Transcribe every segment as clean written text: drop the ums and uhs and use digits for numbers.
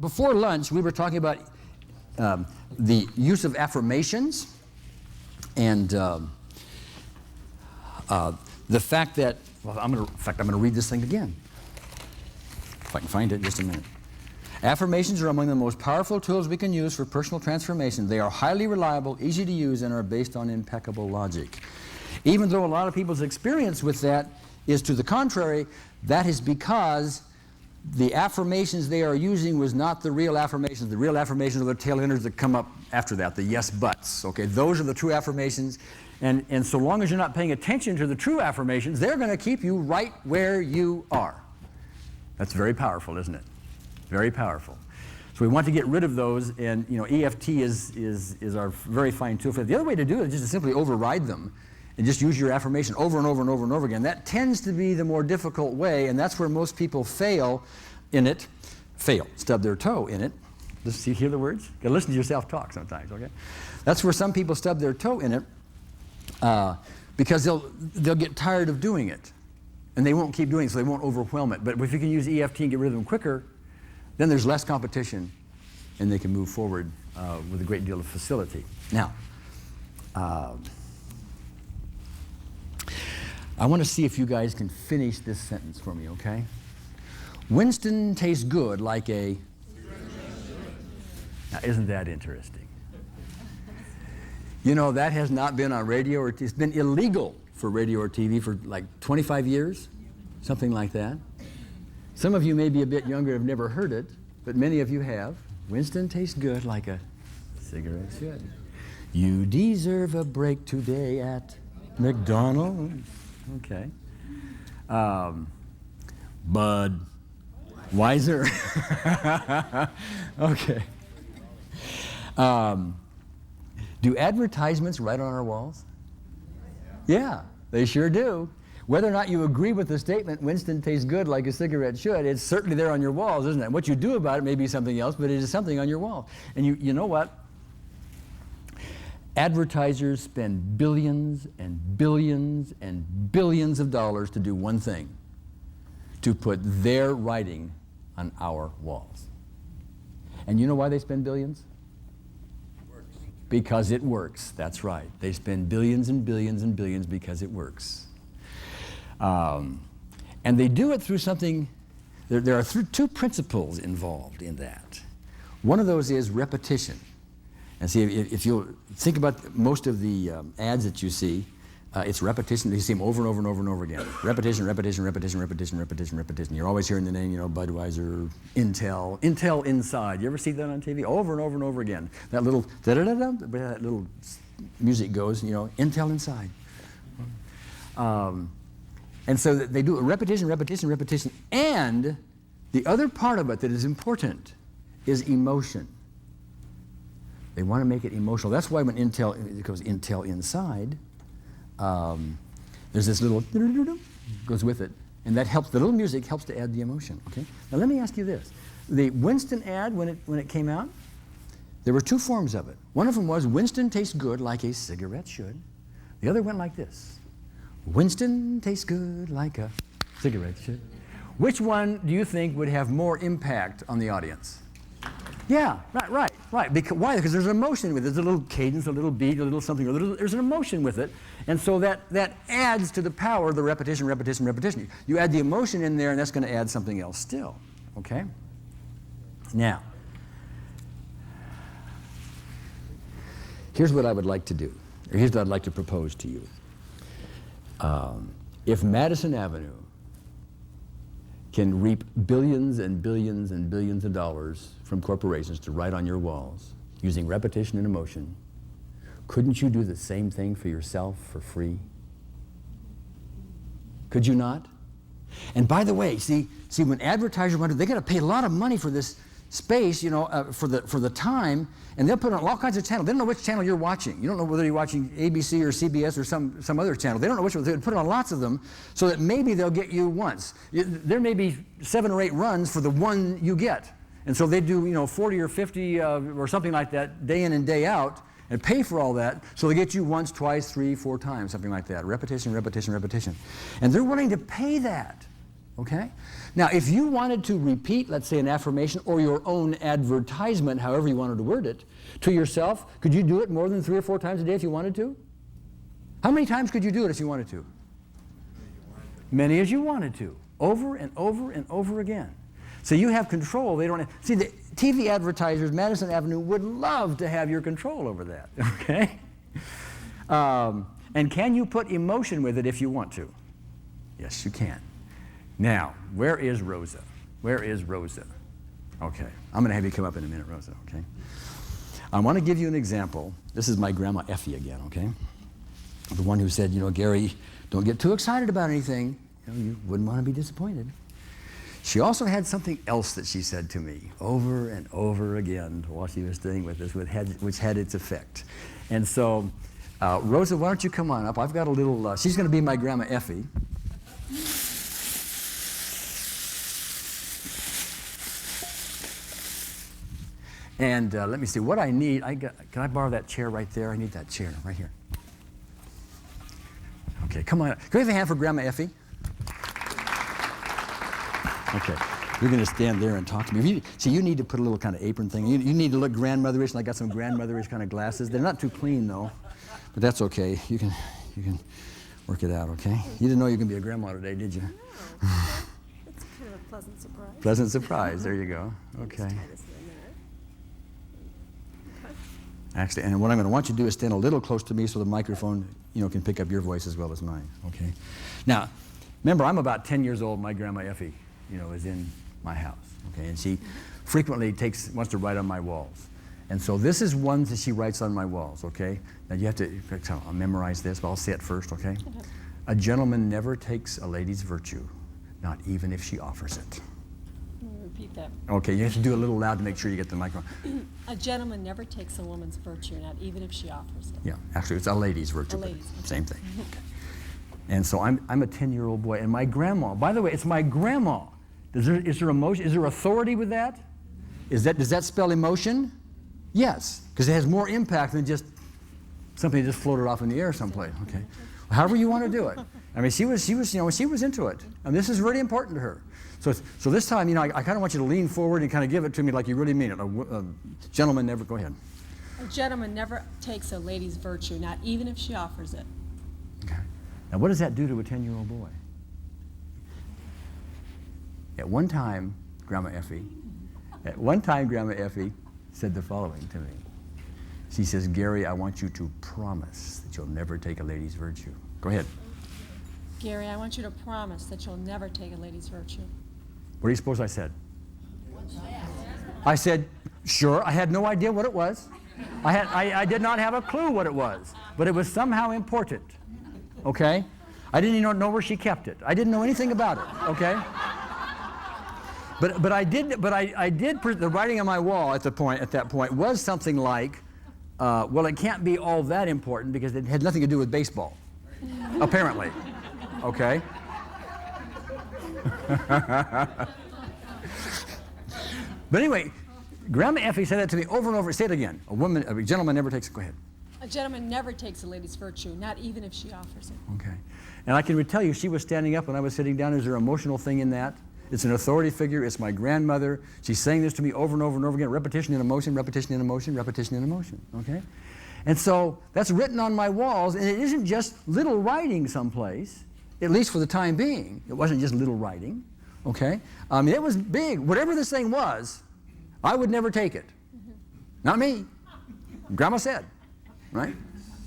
Before lunch, we were talking about the use of affirmations and the fact that, well, I'm going to read this thing again. If I can find it in just a minute. Affirmations are among the most powerful tools we can use for personal transformation. They are highly reliable, easy to use, and are based on impeccable logic. Even though a lot of people's experience with that is to the contrary, that is because the affirmations they are using was not the real affirmations. The real affirmations are the tail enders that come up after that, the yes buts. Okay, those are the true affirmations. And so long as you're not paying attention to the true affirmations, they're going to keep you right where you are. That's very powerful, isn't it? Very powerful. So we want to get rid of those, and EFT is our very fine tool for that. The other way to do it is just to simply override them and just use your affirmation over and over and over and over again. That tends to be the more difficult way, and that's where most people fail in it. Stub their toe in it. Just hear the words? You gotta listen to yourself talk sometimes, okay? That's where some people stub their toe in it because they'll get tired of doing it. And they won't keep doing it, so they won't overwhelm it. But if you can use EFT and get rid of them quicker, then there's less competition, and they can move forward with a great deal of facility. Now, I want to see if you guys can finish this sentence for me, okay? Winston tastes good like a... Now, isn't that interesting? That has not been on radio, or it's been illegal for radio or TV for like 25 years, something like that. Some of you may be a bit younger and have never heard it, but many of you have. Winston tastes good like a cigarette should. You deserve a break today at McDonald's. Okay. Bud Weiser. Okay. Do advertisements write on our walls? Yeah, they sure do. Whether or not you agree with the statement, Winston tastes good like a cigarette should, it's certainly there on your walls, isn't it? What you do about it may be something else, but it is something on your wall. And you know what? Advertisers spend billions and billions and billions of dollars to do one thing, to put their writing on our walls. And you know why they spend billions? Because it works. That's right. They spend billions and billions and billions because it works. And they do it through something, there are two principles involved in that. One of those is repetition. And see, if you think about most of the ads that you see, it's repetition. You see them over and over and over and over again. Repetition, repetition, repetition, repetition, repetition, repetition. You're always hearing the name, Budweiser, Intel Inside. You ever see that on TV? Over and over and over again. That little da-da-da-da, that little music goes, Intel Inside. And so they do repetition, repetition, repetition. And the other part of it that is important is emotion. They want to make it emotional. That's why when it goes Intel Inside, there's this little goes with it. And that helps, the little music helps to add the emotion, okay? Now let me ask you this. The Winston ad, when it came out, there were two forms of it. One of them was, Winston tastes good like a cigarette should. The other went like this. Winston tastes good like a cigarette should. Which one do you think would have more impact on the audience? Yeah, right. Why? Because there's an emotion with it. There's a little cadence, a little beat, a little something, there's an emotion with it. And so that adds to the power of the repetition, repetition, repetition. You add the emotion in there, and that's going to add something else still, okay? Now, here's what I would like to do, or here's what I'd like to propose to you. If Madison Avenue can reap billions and billions and billions of dollars from corporations to write on your walls using repetition and emotion, couldn't you do the same thing for yourself for free? Could you not? And by the way, see when advertisers want to, they got to pay a lot of money for this space, for the time, and they'll put on all kinds of channels. They don't know which channel you're watching. You don't know whether you're watching ABC or CBS or some other channel. They don't know which one. They put on lots of them so that maybe they'll get you once. There may be 7 or 8 runs for the one you get. And so they do, 40 or 50 or something like that day in and day out and pay for all that. So they get you once, twice, 3, 4 times, something like that. Repetition, repetition, repetition. And they're willing to pay that. Okay? Now, if you wanted to repeat, let's say, an affirmation or your own advertisement, however you wanted to word it, to yourself, could you do it more than 3 or 4 times a day if you wanted to? How many times could you do it if you wanted to? Many as you wanted to, over and over and over again. So you have control. They don't have, see, the TV advertisers, Madison Avenue, would love to have your control over that, okay? And can you put emotion with it if you want to? Yes, you can. Now, where is Rosa? Where is Rosa? Okay, I'm going to have you come up in a minute, Rosa, okay? I want to give you an example. This is my grandma Effie again, okay? The one who said, you know, Gary, don't get too excited about anything. You know, you wouldn't want to be disappointed. She also had something else that she said to me over and over again while she was staying with us, which had its effect. And so, Rosa, why don't you come on up? I've got a little, she's going to be my grandma Effie. And let me see, what I need, can I borrow that chair right there? I need that chair right here. Okay, come on. Can we have a hand for Grandma Effie? Okay, you're going to stand there and talk to me. You need to put a little kind of apron thing. You need to look grandmotherish, and I got some grandmotherish kind of glasses. They're not too clean, though, but that's okay. You can work it out, okay? You didn't know you were going to be a grandma today, did you? No. It's kind of a pleasant surprise. Pleasant surprise. There you go. Okay. Actually, and what I'm going to want you to do is stand a little close to me so the microphone, you know, can pick up your voice as well as mine, okay? Now, remember, I'm about 10 years old. My grandma Effie, you know, is in my house, okay? And she frequently wants to write on my walls. And so this is one that she writes on my walls, okay? Now, you have to, I'll memorize this, but I'll say it first, okay? A gentleman never takes a lady's virtue, not even if she offers it. Repeat that. Okay, you have to do it a little loud to make sure you get the microphone. A gentleman never takes a woman's virtue, not even if she offers it. Yeah, actually, it's a lady's virtue. A lady's, but same thing. Okay. And so I'm a 10-year-old boy, and my grandma, by the way, it's my grandma. Is there emotion? Is there authority with that? Does that spell emotion? Yes, because it has more impact than just something that just floated off in the air someplace. Okay, however you want to do it. I mean, she was into it, and this is really important to her. So this time, you know, I kind of want you to lean forward and kind of give it to me like you really mean it. A gentleman never, go ahead. A gentleman never takes a lady's virtue, not even if she offers it. Okay. Now, what does that do to a 10-year-old boy? At one time, Grandma Effie said the following to me. She says, Gary, I want you to promise that you'll never take a lady's virtue. Go ahead. Gary, I want you to promise that you'll never take a lady's virtue. What do you suppose I said? I said, sure. I had no idea what it was. I did not have a clue what it was, but it was somehow important. Okay? I didn't even know where she kept it. I didn't know anything about it. Okay? But I did. The writing on my wall at that point was something like, well, it can't be all that important because it had nothing to do with baseball, apparently. Okay? But anyway, Grandma Effie said that to me over and over. Say it again. A gentleman never takes. Go ahead. A gentleman never takes a lady's virtue, not even if she offers it. Okay. And I can tell you, she was standing up when I was sitting down. Is there an emotional thing in that? It's an authority figure. It's my grandmother. She's saying this to me over and over and over again. Repetition in emotion, repetition in emotion, repetition in emotion. Okay? And so that's written on my walls, and it isn't just little writing someplace, at least for the time being. It wasn't just little writing. Okay? I mean, it was big. Whatever this thing was, I would never take it. Not me. Grandma said. Right?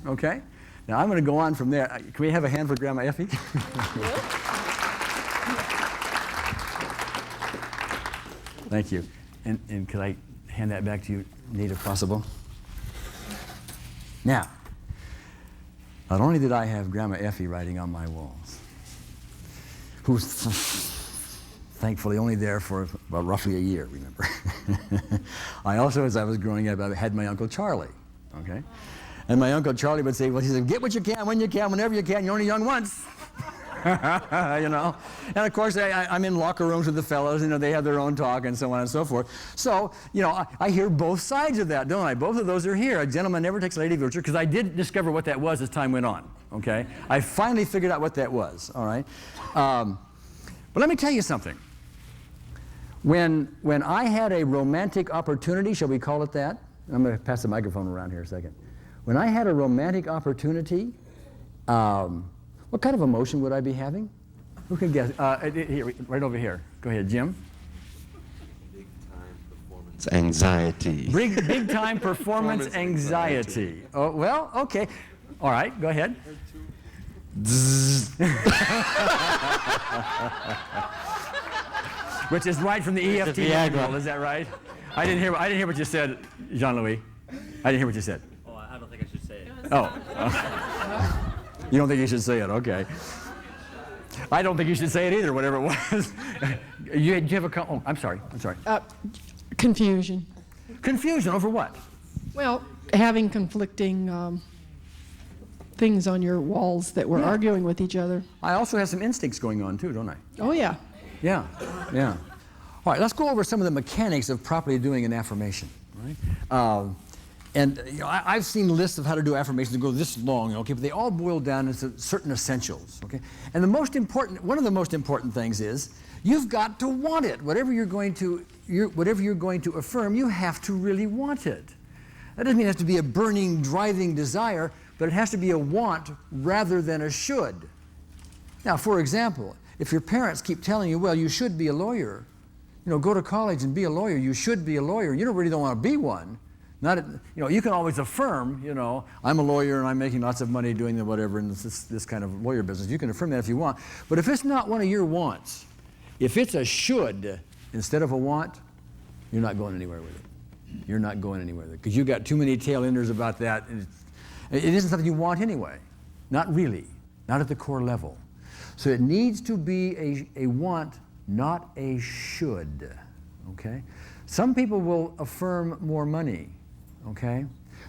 Okay? Now I'm going to go on from there. Can we have a hand for Grandma Effie? Thank you. And could I hand that back to you, Nate, if possible? Now, not only did I have Grandma Effie writing on my walls, who's thankfully only there for about roughly a year, remember. I also, as I was growing up, I had my Uncle Charlie, okay? And my Uncle Charlie would say, well, he said, get what you can, when you can, whenever you can, you're only young once. You know? And of course, I'm in locker rooms with the fellows, you know, they have their own talk and so on and so forth. So, you know, I hear both sides of that, don't I? Both of those are here. A gentleman never takes a lady virtue, because I did discover what that was as time went on, okay? I finally figured out what that was, all right? But let me tell you something. When I had a romantic opportunity, shall we call it that? I'm going to pass the microphone around here a second. When I had a romantic opportunity, what kind of emotion would I be having? Who can guess? Here, right over here. Go ahead, Jim. Big time performance anxiety. Big time performance anxiety. Oh, well, okay. All right, go ahead. Which is right from the EFT manual, is that right? I didn't hear what you said, Jean-Louis. I didn't hear what you said. Oh, I don't think I should say it. Oh. You don't think you should say it, okay. I don't think you should say it either, whatever it was. you have a, oh, I'm sorry. Confusion. Confusion over what? Well, having conflicting things on your walls that were arguing with each other. I also have some instincts going on too, don't I? Oh, yeah. Yeah. All right, let's go over some of the mechanics of properly doing an affirmation. Right? I've seen lists of how to do affirmations that go this long, okay, but they all boil down into certain essentials, okay? And one of the most important things is you've got to want it. Whatever you're going to affirm, you have to really want it. That doesn't mean it has to be a burning, driving desire, but it has to be a want rather than a should. Now, for example, if your parents keep telling you, well, you should be a lawyer, go to college and be a lawyer, you should be a lawyer, you don't want to be one. You can always affirm, I'm a lawyer and I'm making lots of money doing the whatever in this kind of lawyer business. You can affirm that if you want. But if it's not one of your wants, if it's a should instead of a want, you're not going anywhere with it. You're not going anywhere with it because you've got too many tail enders about that. And it isn't something you want anyway. Not really. Not at the core level. So it needs to be a want, not a should. Okay? Some people will affirm more money. Okay?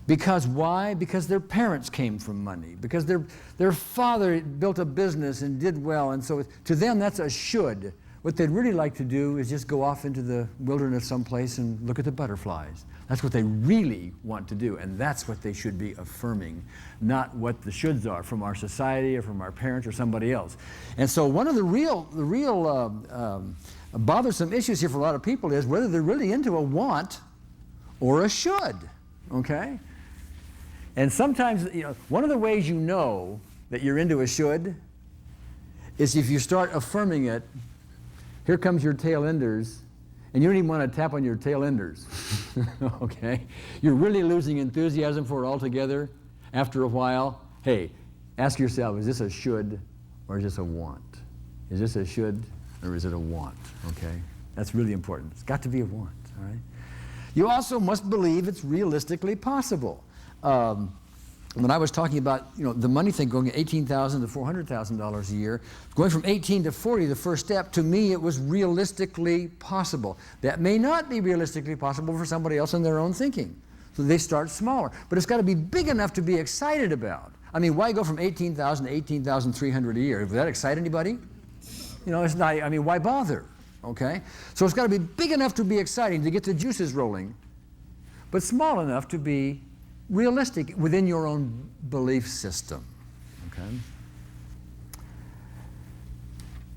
Because why? Because their parents came from money. Because their father built a business and did well. And so to them, that's a should. What they'd really like to do is just go off into the wilderness someplace and look at the butterflies. That's what they really want to do. And that's what they should be affirming, not what the shoulds are from our society or from our parents or somebody else. And so one of the real bothersome issues here for a lot of people is whether they're really into a want or a should. Okay? And sometimes, one of the ways you know that you're into a should is if you start affirming it, here comes your tail enders, and you don't even want to tap on your tail enders. Okay? You're really losing enthusiasm for it altogether after a while. Hey, ask yourself, is this a should or is this a want? Is this a should or is it a want? Okay? That's really important. It's got to be a want, all right? You also must believe it's realistically possible. When I was talking about the money thing going at $18,000 to $400,000 a year, going from 18 to 40, the first step, to me it was realistically possible. That may not be realistically possible for somebody else in their own thinking. So they start smaller. But it's got to be big enough to be excited about. I mean, why go from 18,000 to 18,300 a year? Does that excite anybody? It's not, why bother? Okay? So it's got to be big enough to be exciting, to get the juices rolling, but small enough to be realistic within your own belief system. Okay?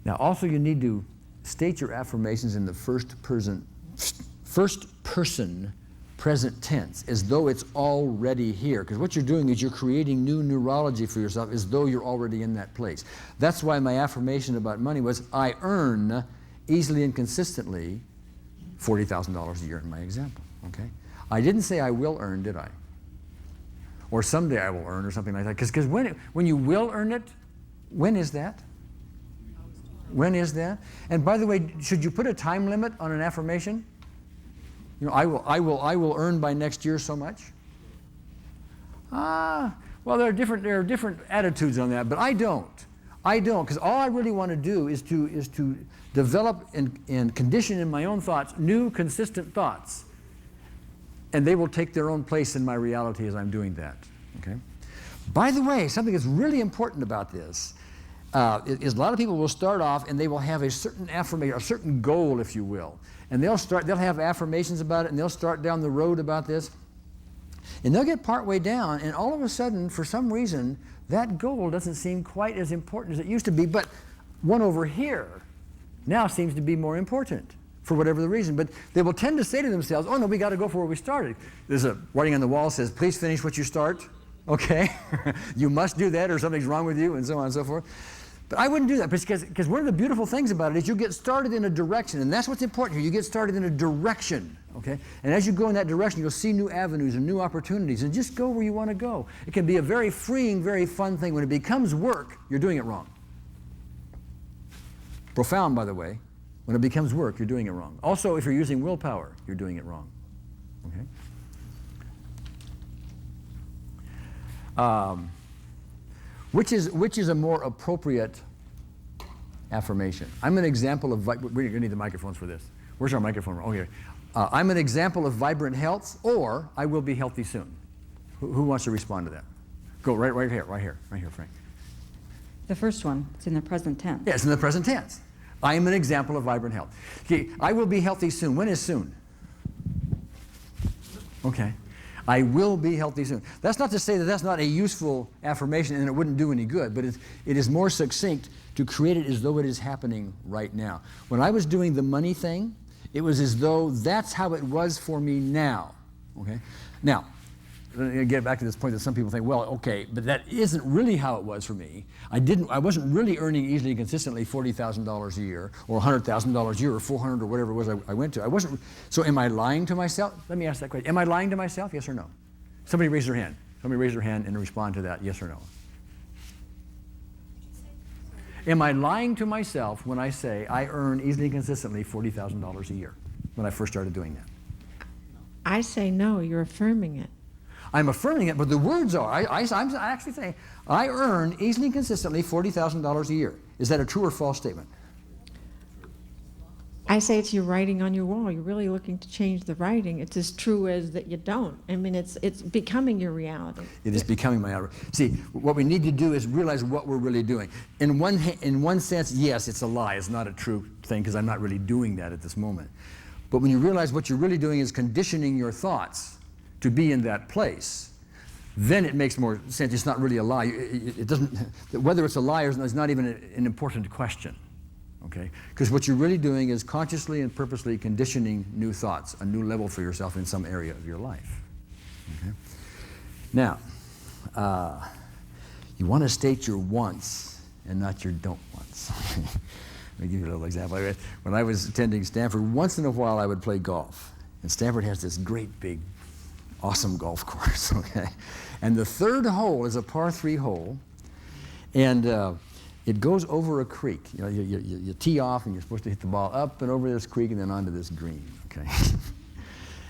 Now, also you need to state your affirmations in the first person present tense, as though it's already here. Because what you're doing is you're creating new neurology for yourself as though you're already in that place. That's why my affirmation about money was, I earn easily and consistently $40,000 a year in my example. Okay? I didn't say I will earn, did I? Or someday I will earn, or something like that. Because when you will earn it, when is that? When is that? And by the way, should you put a time limit on an affirmation? I will earn by next year so much. Well, there are different attitudes on that, but I don't, because all I really want to do is to develop and condition in my own thoughts new consistent thoughts. And they will take their own place in my reality as I'm doing that. Okay? By the way, something that's really important about this is a lot of people will start off and they will have a certain affirmation, a certain goal, if you will. And they'll have affirmations about it, and they'll start down the road about this. And they'll get partway down, and all of a sudden, for some reason, that goal doesn't seem quite as important as it used to be. But one over here now seems to be more important for whatever the reason. But they will tend to say to themselves, oh no, we got to go for where we started. There's a writing on the wall that says, please finish what you start. Okay? You must do that or something's wrong with you, and so on and so forth. But I wouldn't do that because one of the beautiful things about it is you get started in a direction, and that's what's important here. You get started in a direction, okay? And as you go in that direction, you'll see new avenues and new opportunities, and just go where you want to go. It can be a very freeing, very fun thing. When it becomes work, you're doing it wrong. Profound, by the way. When it becomes work, you're doing it wrong. Also, if you're using willpower, you're doing it wrong, okay? Which is a more appropriate affirmation? I'm an example of, we're going to need the microphones for this. Where's our microphone? Oh, here. I'm an example of vibrant health, or I will be healthy soon. Who wants to respond to that? Go right here, Frank. The first one, it's in the present tense. Yes, in the present tense. I am an example of vibrant health. Okay, I will be healthy soon. When is soon? Okay. I will be healthy soon. That's not to say that that's not a useful affirmation and it wouldn't do any good, but it is more succinct to create it as though it is happening right now. When I was doing the money thing, it was as though that's how it was for me now. Okay? Now, let me get back to this point that some people think, well, okay, but that isn't really how it was for me. I wasn't really earning easily and consistently $40,000 a year, or $100,000 a year, or 400, or whatever it was I went to. I wasn't. So am I lying to myself? Let me ask that question. Am I lying to myself? Yes or no? Somebody raise their hand. Somebody raise their hand and respond to that. Yes or no? Am I lying to myself when I say I earn easily and consistently $40,000 a year when I first started doing that? I say no, you're affirming it. I'm affirming it, but the words are, I'm actually saying, I earn easily and consistently $40,000 a year. Is that a true or false statement? I say it's your writing on your wall. You're really looking to change the writing. It's as true as that you don't. I mean, it's becoming your reality. It is becoming my reality. See, what we need to do is realize what we're really doing. In one sense, yes, it's a lie. It's not a true thing because I'm not really doing that at this moment. But when you realize what you're really doing is conditioning your thoughts to be in that place, then it makes more sense. It's not really a lie. It doesn't, whether it's a lie or not is not even an important question, okay? Because what you're really doing is consciously and purposely conditioning new thoughts, a new level for yourself in some area of your life, okay? Now, you want to state your wants and not your don't wants. Let me give you a little example. When I was attending Stanford, once in a while I would play golf. And Stanford has this great big awesome golf course, okay? And the third hole is a par 3 hole, and it goes over a creek. You know, you tee off, and you're supposed to hit the ball up and over this creek and then onto this green, okay?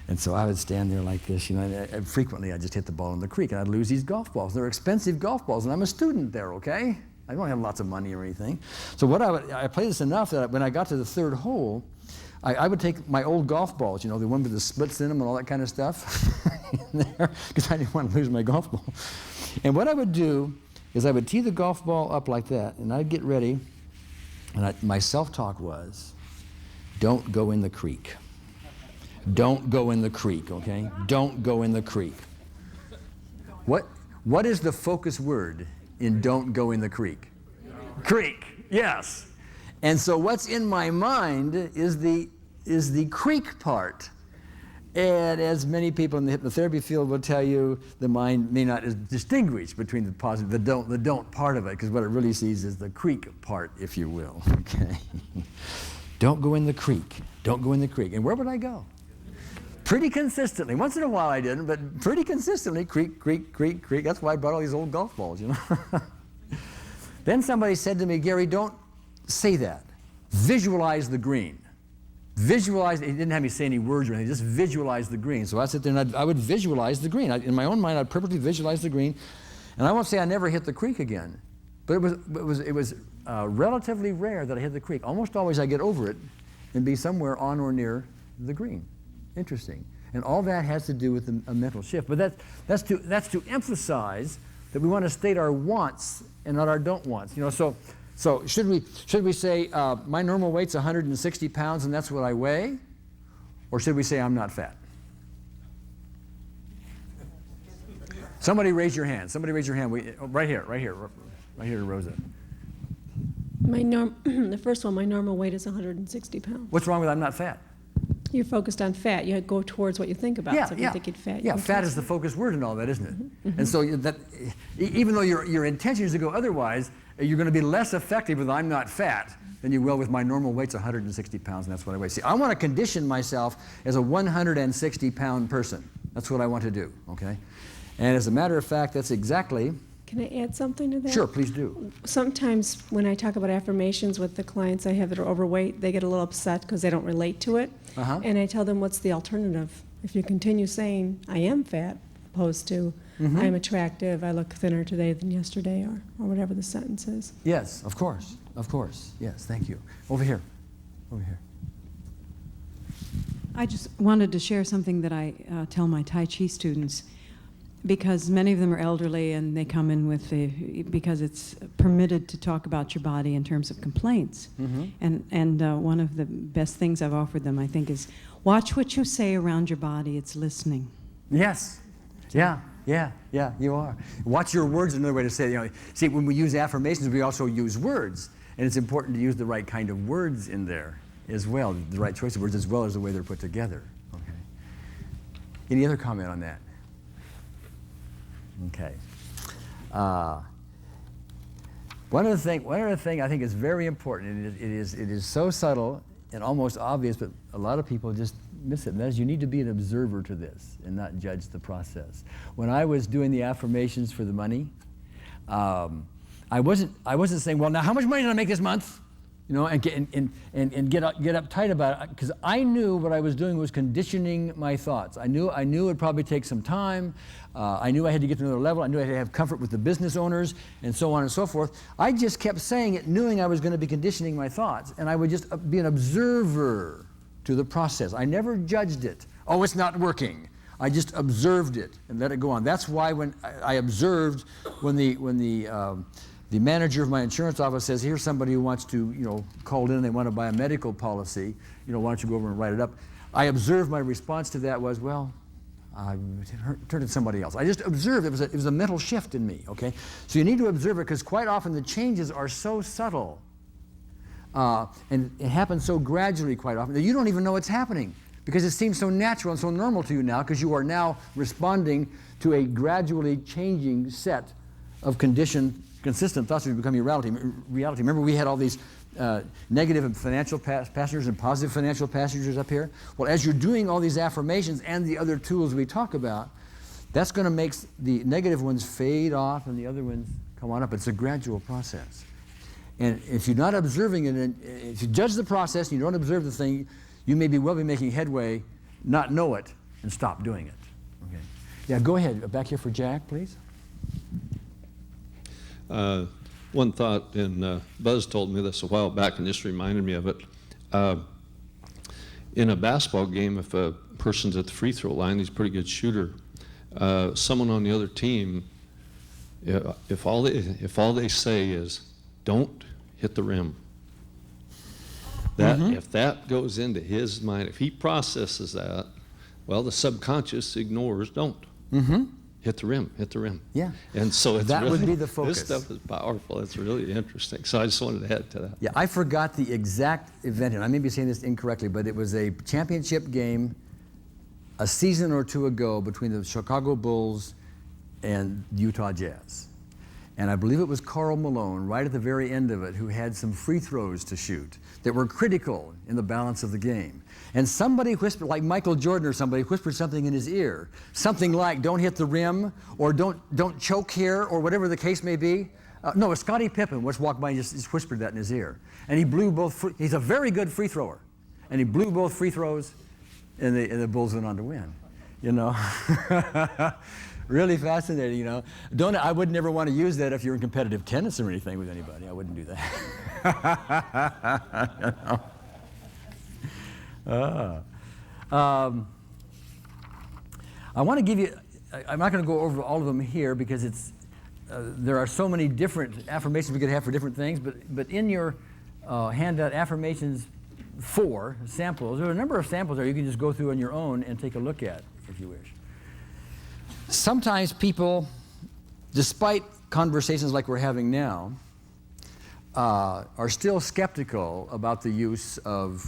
And so I would stand there like this, you know, and frequently I'd just hit the ball in the creek, and I'd lose these golf balls. They're expensive golf balls, and I'm a student there, okay? I don't have lots of money or anything. So I played this enough that when I got to the third hole, I would take my old golf balls, you know, the one with the splits in them and all that kind of stuff, in there, because I didn't want to lose my golf ball. And what I would do is I would tee the golf ball up like that, and I'd get ready, and my self-talk was, don't go in the creek. Don't go in the creek, okay? Don't go in the creek. What is the focus word in don't go in the creek? Creek, yes. And so what's in my mind is the creek part. And as many people in the hypnotherapy field will tell you, the mind may not distinguish between the positive, the don't part of it, because what it really sees is the creek part, if you will, okay? Don't go in the creek. Don't go in the creek. And where would I go? Pretty consistently. Once in a while I didn't, but pretty consistently, creek, creek, creek, creek. That's why I brought all these old golf balls, you know? Then somebody said to me, Gary, don't say that. Visualize the green. Visualize, he didn't have me say any words or anything, just visualize the green. So I'd sit there and I would visualize the green. In my own mind, I'd perfectly visualize the green. And I won't say I never hit the creek again, but it was relatively rare that I hit the creek. Almost always I get over it and be somewhere on or near the green. Interesting. And all that has to do with a mental shift. But that's to emphasize that we want to state our wants and not our don't wants. You know, so should we say my normal weight's 160 pounds and that's what I weigh? Or should we say I'm not fat? Somebody raise your hand. Somebody raise your hand. Right here, Rosa. The first one, my normal weight is 160 pounds. What's wrong with I'm not fat? You're focused on fat. You go towards what you think about. So if you think you're fat, you Yeah, go fat towards is the it. focus word in all that, isn't it? And so even though your intention is to go otherwise, you're going to be less effective with I'm not fat than you will with my normal weight's 160 pounds, and that's what I weigh. See, I want to condition myself as a 160-pound person. That's what I want to do, okay? And as a matter of fact, that's exactly... Can I add something to that? Sure, please do. Sometimes when I talk about affirmations with the clients I have that are overweight, they get a little upset because they don't relate to it. Uh-huh. And I tell them, what's the alternative? If you continue saying, I am fat, opposed to, Mm-hmm. I'm attractive, I look thinner today than yesterday, or whatever the sentence is. Yes, of course. Of course. Yes, thank you. Over here. Over here. I just wanted to share something that I tell my Tai Chi students, because many of them are elderly and they come in with because it's permitted to talk about your body in terms of complaints. Mm-hmm. And one of the best things I've offered them, I think, is watch what you say around your body. It's listening. Yes. Yeah, you are. Watch your words is another way to say it. See, when we use affirmations, we also use words. And it's important to use the right kind of words in there as well, the right choice of words, as well as the way they're put together. Okay. Any other comment on that? Okay. One other thing I think is very important, and it is so subtle and almost obvious, but a lot of people just miss it, and that is you need to be an observer to this and not judge the process. When I was doing the affirmations for the money, I wasn't saying, well, now how much money did I make this month? And get uptight about it, because I knew what I was doing was conditioning my thoughts. I knew it would probably take some time. I knew I had to get to another level. I knew I had to have comfort with the business owners, and so on and so forth. I just kept saying it, knowing I was going to be conditioning my thoughts, and I would just be an observer to the process. I never judged it. Oh, it's not working. I just observed it and let it go on. That's why when I observed when the manager of my insurance office says, here's somebody who wants to, called in and they want to buy a medical policy, why don't you go over and write it up? I observed my response to that was, well, I turned to somebody else. I just observed. It was a mental shift in me, okay? So you need to observe it, because quite often the changes are so subtle and it happens so gradually quite often that you don't even know it's happening, because it seems so natural and so normal to you now, because you are now responding to a gradually changing set of consistent thoughts that become your reality. Remember, we had all these negative and financial passengers and positive financial passengers up here? Well, as you're doing all these affirmations and the other tools we talk about, that's going to make the negative ones fade off and the other ones come on up. It's a gradual process. And if you're not observing it, and if you judge the process and you don't observe the thing, you may be making headway, not know it, and stop doing it. Okay. Yeah, go ahead. Back here for Jack, please. One thought, and Buzz told me this a while back and just reminded me of it. In a basketball game, if a person's at the free throw line, he's a pretty good shooter. Someone on the other team, if all they say is, don't hit the rim, if that goes into his mind, if he processes that, well, the subconscious ignores don't. Hit the rim. Yeah. And so it's that really, would be the focus. This stuff is powerful. It's really interesting. So I just wanted to add to that. Yeah, I forgot the exact event, and I may be saying this incorrectly, but it was a championship game a season or two ago between the Chicago Bulls and Utah Jazz. And I believe it was Karl Malone, right at the very end of it, who had some free throws to shoot that were critical in the balance of the game. And somebody whispered, like Michael Jordan or somebody, whispered something in his ear. Something like, don't hit the rim, or don't choke here, or whatever the case may be. No, Scottie Pippen just walked by and just whispered that in his ear. And he blew both, he's a very good free thrower. And he blew both free throws, and the Bulls went on to win. Really fascinating, I would never want to use that if you're in competitive tennis or anything with anybody. I wouldn't do that. I want to give you, I'm not going to go over all of them here because there are so many different affirmations we could have for different things, but in your handout, affirmations 4 samples, there are a number of samples there you can just go through on your own and take a look at if you wish. Sometimes people, despite conversations like we're having now, are still skeptical about the use of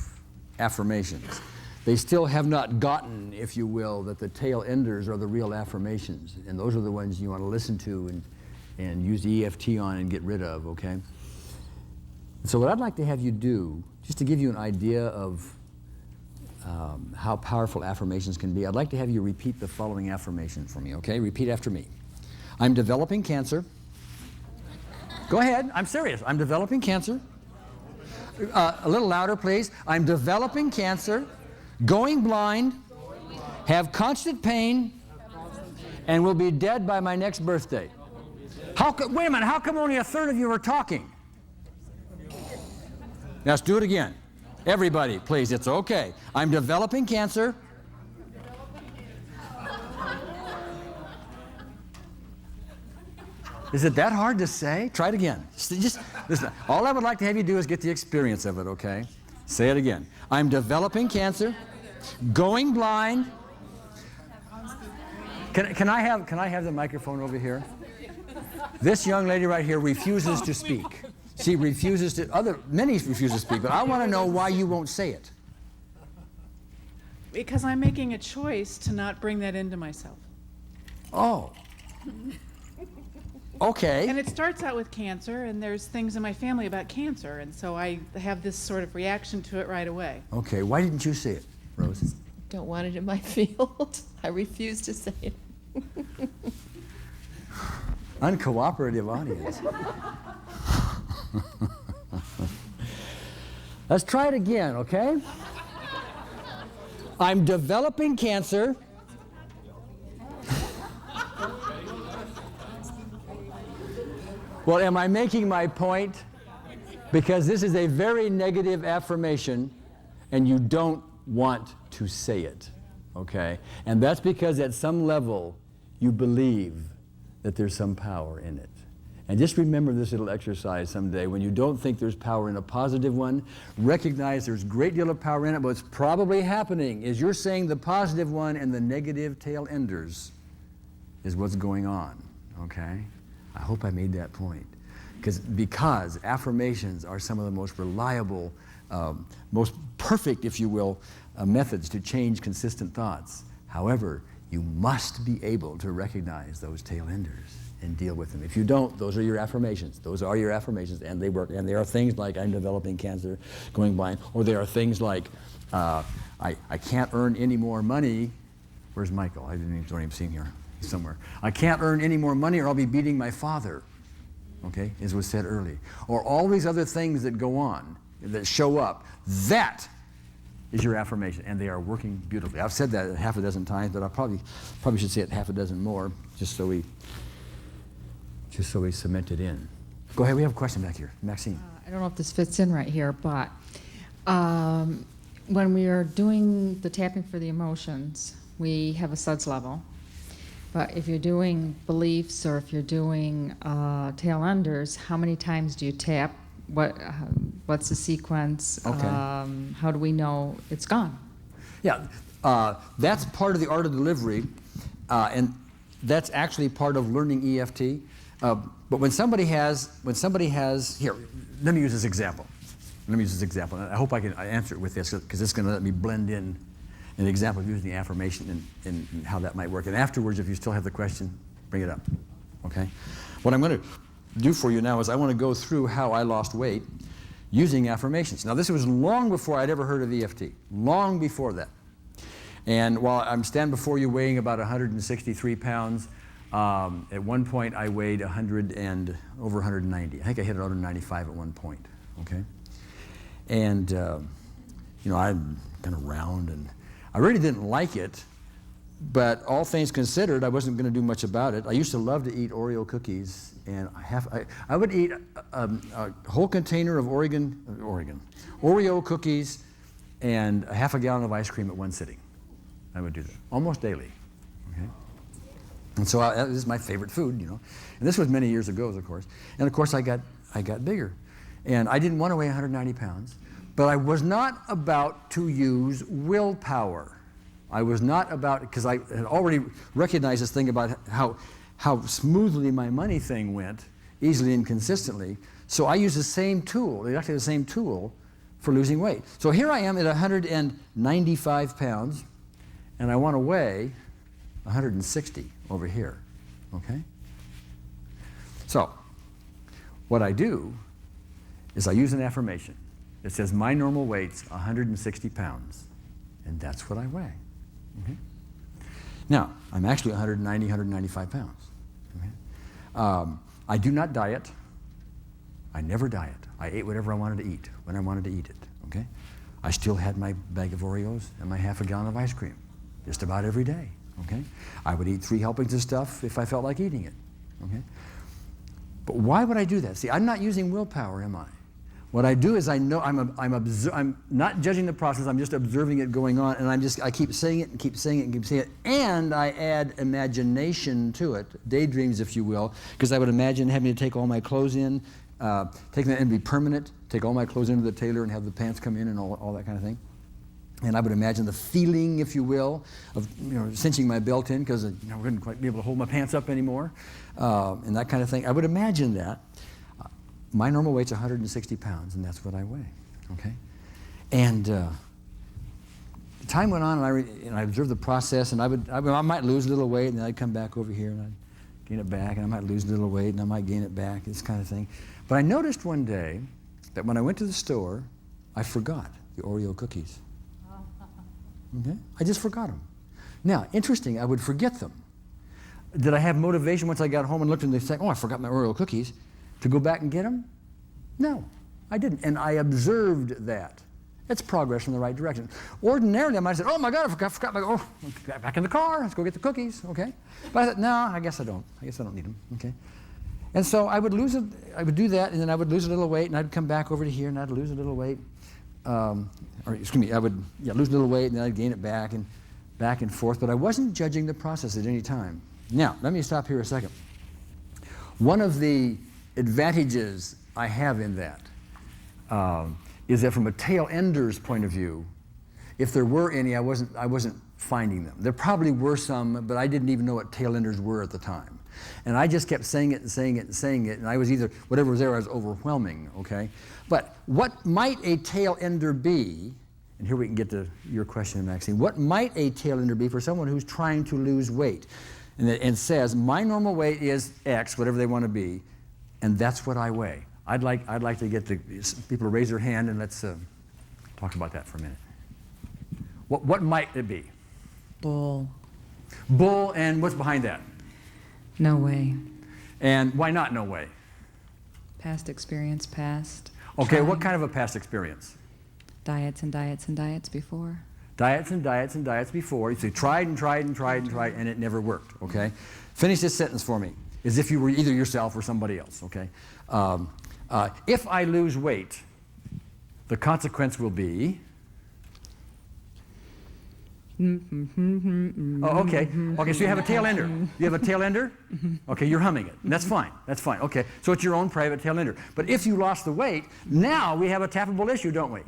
affirmations. They still have not gotten, if you will, that the tail enders are the real affirmations, and those are the ones you want to listen to and use the EFT on and get rid of, okay? So what I'd like to have you do, just to give you an idea of how powerful affirmations can be, I'd like to have you repeat the following affirmation for me, okay? Repeat after me. I'm developing cancer. Go ahead, I'm serious. I'm developing cancer. A little louder, please. I'm developing cancer, going blind, have constant pain, and will be dead by my next birthday. Wait a minute, how come only a third of you are talking? Let's do it again. Everybody, please, it's okay. I'm developing cancer. Is it that hard to say? Try it again. Just listen. All I would like to have you do is get the experience of it, okay? Say it again. I'm developing cancer, going blind. Can I have the microphone over here? This young lady right here refuses to speak. She refuses to, many refuse to speak, but I want to know why you won't say it. Because I'm making a choice to not bring that into myself. Oh. Okay. And it starts out with cancer, and there's things in my family about cancer, and so I have this sort of reaction to it right away. Okay, why didn't you say it, Rose? Don't want it in my field. I refuse to say it. Uncooperative audience. Let's try it again, okay? I'm developing cancer. Well, am I making my point? Because this is a very negative affirmation, and you don't want to say it, okay? And that's because at some level, you believe that there's some power in it. And just remember this little exercise someday. When you don't think there's power in a positive one, recognize there's a great deal of power in it, but what's probably happening is you're saying the positive one and the negative tail enders is what's going on, okay? I hope I made that point. Because affirmations are some of the most reliable, most perfect, if you will, methods to change consistent thoughts. However, you must be able to recognize those tail enders and deal with them. If you don't, those are your affirmations. Those are your affirmations, and they work. And there are things like I'm developing cancer, going blind, or there are things like I can't earn any more money. Where's Michael? I don't even see him here. He's somewhere. I can't earn any more money or I'll be beating my father, okay, as was said earlier. Or all these other things that go on, that show up. That is your affirmation, and they are working beautifully. I've said that half a dozen times, but I probably should say it half a dozen more, just so we cement it in. Go ahead, we have a question back here. Maxine. I don't know if this fits in right here, but when we are doing the tapping for the emotions, we have a SUDS level. But if you're doing beliefs or if you're doing tail enders, how many times do you tap? What's the sequence? Okay. How do we know it's gone? Yeah, that's part of the art of delivery, and that's actually part of learning EFT. But when somebody has, here, let me use this example. I hope I can answer it with this, because it's going to let me blend in an example of using the affirmation and how that might work. And afterwards, if you still have the question, bring it up, okay? What I'm going to do for you now is I want to go through how I lost weight using affirmations. Now, this was long before I'd ever heard of EFT, long before that. And while I'm standing before you weighing about 163 pounds, at one point I weighed over 190. I think I hit 195 at one point, okay? And, you know, I'm kind of round, and I really didn't like it, but all things considered, I wasn't going to do much about it. I used to love to eat Oreo cookies, and I would eat a whole container of Oreo cookies and a half a gallon of ice cream at one sitting. I would do that almost daily, okay? And so this is my favorite food, you know. And this was many years ago, of course. And of course, I got bigger. And I didn't want to weigh 190 pounds, but I was not about to use willpower. I was not about, because I had already recognized this thing about how smoothly my money thing went, easily and consistently. So I use the same tool, exactly the same tool for losing weight. So here I am at 195 pounds, and I want to weigh 160 over here, okay? So what I do is I use an affirmation. It says, my normal weight's 160 pounds, and that's what I weigh, okay? Now, I'm actually 190, 195 pounds, okay? I do not diet. I never diet. I ate whatever I wanted to eat when I wanted to eat it, okay? I still had my bag of Oreos and my half a gallon of ice cream just about every day, okay? I would eat 3 helpings of stuff if I felt like eating it, okay? But why would I do that? See, I'm not using willpower, am I? What I do is I know I'm not judging the process, I'm just observing it going on, and I keep saying it and keep saying it and keep saying it, and I add imagination to it, daydreams if you will, because I would imagine having to take all my clothes in, taking that and be permanent, take all my clothes into the tailor and have the pants come in and all that kind of thing. And I would imagine the feeling, if you will, of cinching my belt in because I wouldn't quite be able to hold my pants up anymore, and that kind of thing. I would imagine that. My normal weight's 160 pounds, and that's what I weigh, okay? And time went on, and I observed the process, and I might lose a little weight, and then I'd come back over here, and I'd gain it back, and I might lose a little weight, and I might gain it back, this kind of thing. But I noticed one day that when I went to the store, I forgot the Oreo cookies. Okay? I just forgot them. Now, interesting, I would forget them. Did I have motivation once I got home and looked in the second, oh, I forgot my Oreo cookies, to go back and get them? No, I didn't. And I observed that. It's progress in the right direction. Ordinarily, I might have said, oh my God, I forgot my, oh, back in the car, let's go get the cookies, okay? But I thought, no, I guess I don't. I guess I don't need them, okay? And so I would lose it, I would do that, and then I would lose a little weight, and I'd come back over to here, and I'd lose a little weight. Or excuse me, I would lose a little weight, and then I'd gain it back and forth, but I wasn't judging the process at any time. Now, let me stop here a second. One of the advantages I have in that is that from a tail ender's point of view, if there were any, I wasn't finding them. There probably were some, but I didn't even know what tail enders were at the time. And I just kept saying it and saying it and saying it, and I was either, whatever was there, I was overwhelming, okay? But what might a tail ender be, and here we can get to your question, Maxine, what might a tail ender be for someone who's trying to lose weight and says, my normal weight is X, whatever they want to be, and that's what I weigh? I'd like to get the people to raise their hand, and let's talk about that for a minute. What might it be? Bull. Bull, and what's behind that? No way. And why not no way? Past experience, past. Okay, trying. what kind of a past experience? Diets and diets and diets before. Diets and diets and diets before. You say tried and tried and tried and tried, and it never worked, okay? Finish this sentence for me, as if you were either yourself or somebody else, okay? If I lose weight, the consequence will be... Oh, okay. Okay, so you have a tail ender. You have a tail ender? Okay, you're humming it. That's fine. That's fine. Okay, so it's your own private tail ender. But if you lost the weight, now we have a tappable issue, don't we?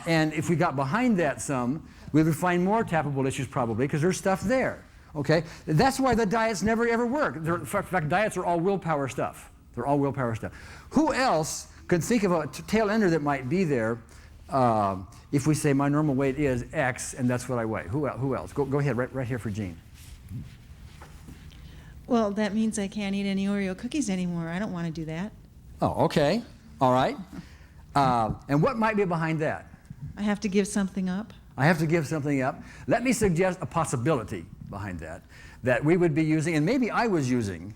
And if we got behind that some, we would find more tappable issues probably because there's stuff there. Okay, that's why the diets never ever work. In fact, diets are all willpower stuff. They're all willpower stuff. Who else could think of a tail ender that might be there? If we say my normal weight is X and that's what I weigh. Who else? Go ahead, right here for Jean. Well, that means I can't eat any Oreo cookies anymore. I don't want to do that. Oh, okay. All right. And what might be behind that? I have to give something up. I have to give something up. Let me suggest a possibility behind that we would be using, and maybe I was using, in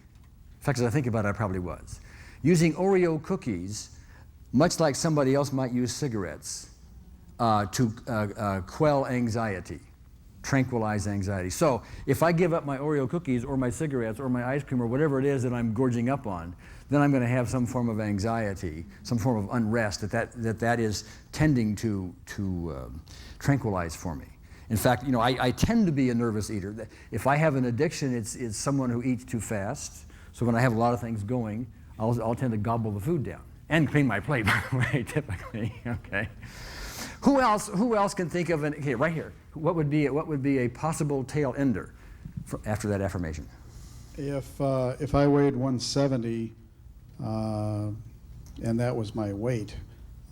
fact, as I think about it, I probably was, using Oreo cookies much like somebody else might use cigarettes to quell anxiety, tranquilize anxiety. So if I give up my Oreo cookies or my cigarettes or my ice cream or whatever it is that I'm gorging up on, then I'm going to have some form of anxiety, some form of unrest that is tending to tranquilize for me. In fact, I tend to be a nervous eater. If I have an addiction, it's someone who eats too fast. So when I have a lot of things going, I'll tend to gobble the food down. And clean my plate, by the way, typically, okay? Who else can think of okay, right here, what would be a possible tail ender after that affirmation? If I weighed 170, and that was my weight.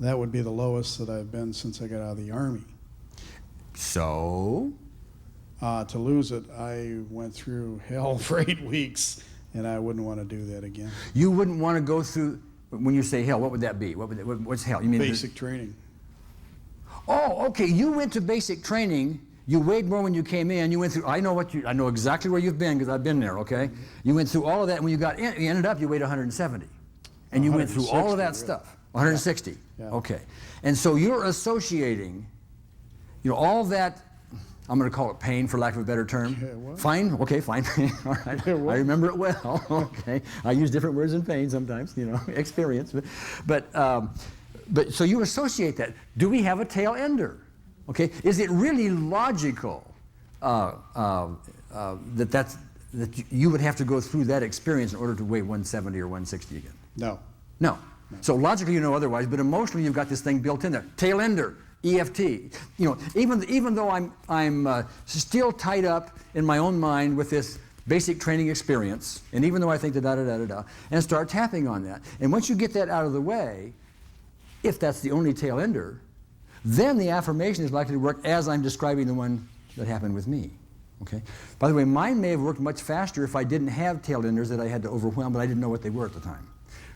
That would be the lowest that I've been since I got out of the Army. So? To lose it, I went through hell for 8 weeks, and I wouldn't want to do that again. You wouldn't want to go through, when you say hell, what would that be? What's hell? You mean Basic training. Oh, okay. You went to basic training. You weighed more when you came in. You went through. I know exactly where you've been because I've been there. Okay. Mm-hmm. You went through all of that. And when you got in, you ended up. You weighed 170, and you went through all of that stuff. 160. Yeah. Okay. And so you're associating, all that. I'm going to call it pain, for lack of a better term. Yeah, what? Fine. Okay. Fine. All right. I remember it well. Okay. I use different words than pain sometimes. Experience. But so you associate that. Do we have a tail ender? Okay, is it really logical that you would have to go through that experience in order to weigh 170 or 160 again? No. So logically you know otherwise, but emotionally you've got this thing built in there. Tail ender, EFT. Even though I'm still tied up in my own mind with this basic training experience, and even though I think and start tapping on that. And once you get that out of the way, if that's the only tail ender, then the affirmation is likely to work as I'm describing the one that happened with me. Okay. By the way, mine may have worked much faster if I didn't have tail enders that I had to overwhelm, but I didn't know what they were at the time.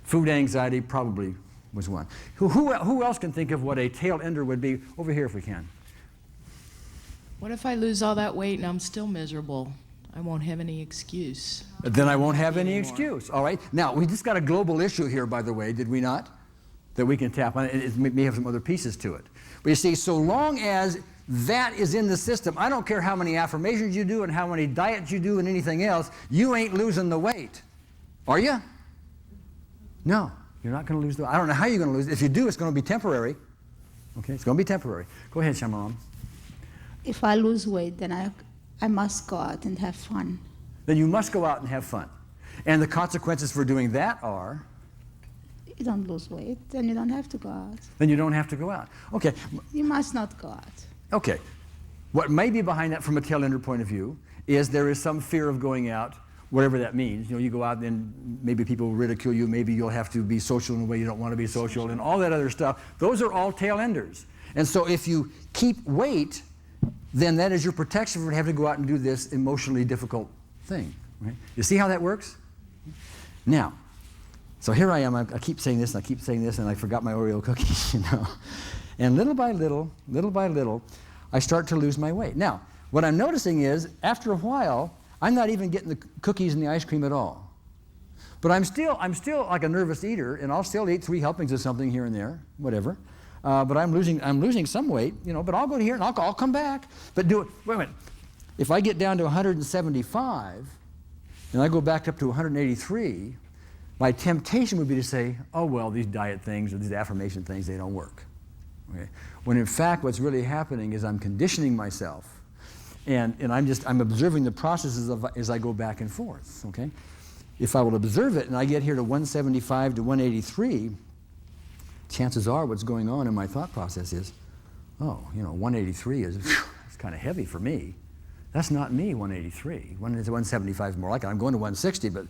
Food anxiety probably was one. Who else can think of what a tail ender would be? Over here if we can. What if I lose all that weight and I'm still miserable? I won't have any excuse. Then I won't have any excuse. All right. Now, we just got a global issue here, by the way, did we not? That we can tap on. It may have some other pieces to it. But you see, so long as that is in the system, I don't care how many affirmations you do and how many diets you do and anything else, you ain't losing the weight. Are you? No, you're not going to lose the weight. I don't know how you're going to lose it. If you do, it's going to be temporary. Okay, it's going to be temporary. Go ahead, Shamaram. If I lose weight, then I must go out and have fun. Then you must go out and have fun. And the consequences for doing that are? You don't lose weight, then you don't have to go out. Then you don't have to go out. Okay. You must not go out. Okay. What may be behind that from a tail ender point of view is there is some fear of going out, whatever that means. You go out and maybe people will ridicule you, maybe you'll have to be social in a way you don't want to be social, and all that other stuff. Those are all tail enders. And so if you keep weight, then that is your protection for having to go out and do this emotionally difficult thing. Right? You see how that works? Now, so here I am, I keep saying this, and I keep saying this, and I forgot my Oreo cookies, And little by little, I start to lose my weight. Now, what I'm noticing is, after a while, I'm not even getting the cookies and the ice cream at all. But I'm still like a nervous eater, and I'll still eat 3 helpings of something here and there, whatever. But I'm losing some weight, but I'll go to here and I'll come back. But wait a minute. If I get down to 175, and I go back up to 183, my temptation would be to say, oh, well, these diet things or these affirmation things, they don't work. Okay? When in fact, what's really happening is I'm conditioning myself, and I'm observing the processes as I go back and forth. Okay? If I will observe it and I get here to 175 to 183, chances are what's going on in my thought process is, 183 is it's kind of heavy for me. That's not me, 183. 175 is more like it. I'm going to 160, but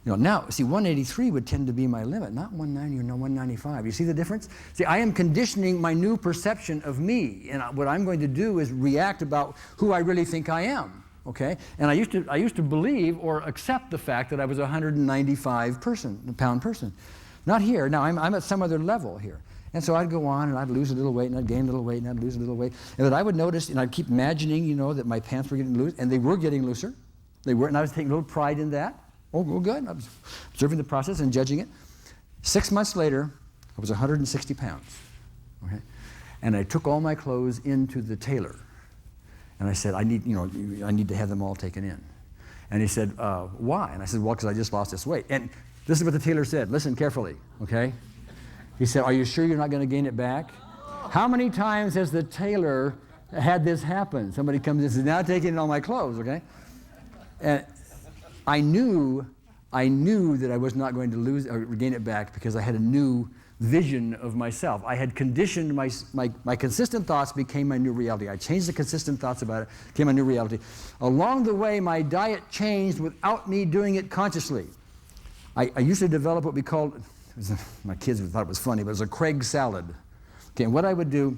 now, see, 183 would tend to be my limit, not 190 or 195. You see the difference? See, I am conditioning my new perception of me, and what I'm going to do is react about who I really think I am, okay? And I used to believe or accept the fact that I was a 195-pound person. Not here. Now, I'm at some other level here. And so I'd go on, and I'd lose a little weight, and I'd gain a little weight, and I'd lose a little weight. And then I would notice, and I'd keep imagining, that my pants were getting loose, and they were getting looser. They were, and I was taking a little pride in that. Oh, good. I was observing the process and judging it. 6 months later, I was 160 pounds. Okay? And I took all my clothes into the tailor. And I said, I need to have them all taken in. And he said, why? And I said, well, because I just lost this weight. And this is what the tailor said. Listen carefully, okay? He said, are you sure you're not going to gain it back? How many times has the tailor had this happen? Somebody comes in and says, now I'm taking in all my clothes, okay? And I knew that I was not going to lose or gain it back because I had a new vision of myself. I had conditioned my consistent thoughts became my new reality. I changed the consistent thoughts about it, became my new reality. Along the way, my diet changed without me doing it consciously. I used to develop what we called My kids thought it was funny, but it was a Craig salad. Okay, and what I would do